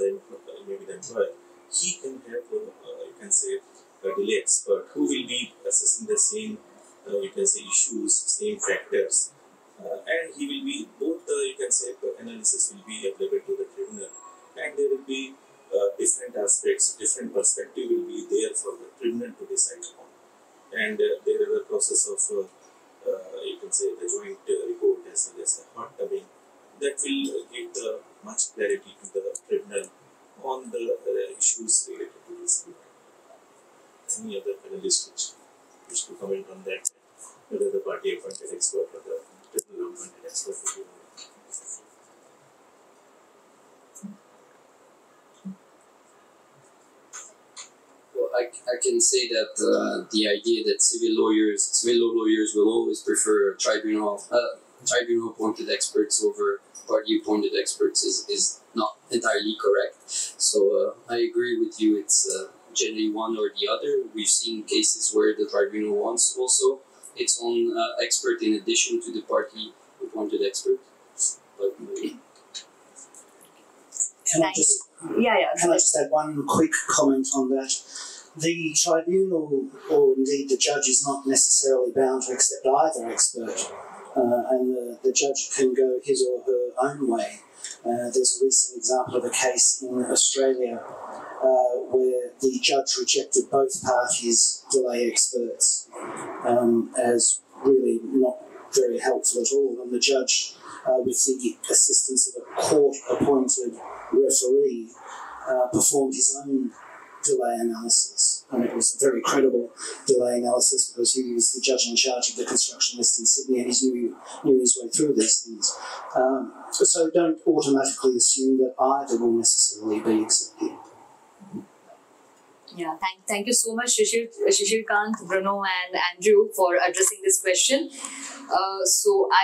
S7: maybe the employer, he can have you can say a delay expert who will be assessing the same you can say issues, same factors, and he will be both you can say the analysis will be available to the tribunal, and there will be different aspects, different perspective will be there for the tribunal to decide upon, and there is a process of you can say the joint report as well as the hot tubbing that will give the much clarity to the tribunal on the issues related to this. Any other panelists which wish to comment on that, whether the party appointed expert or the tribunal appointed expert will be
S5: I can say that the idea that civil law lawyers will always prefer tribunal appointed experts over party appointed experts is not entirely correct. So I agree with you. It's generally one or the other. We've seen cases where the tribunal wants also its own expert in addition to the party appointed expert. But,
S2: Can I just add one quick comment on that? The tribunal, or indeed the judge, is not necessarily bound to accept either expert, and the judge can go his or her own way. There's a recent example of a case in Australia where the judge rejected both parties' delay experts as really not very helpful at all, and the judge, with the assistance of a court-appointed referee, performed his own delay analysis, and it was a very credible delay analysis because he was the judge in charge of the construction list in Sydney, and he knew his way through these things. So don't automatically assume that either will necessarily be accepted.
S1: Yeah, thank you so much, Shishir Kant, Bruno, and Andrew for addressing this question. So I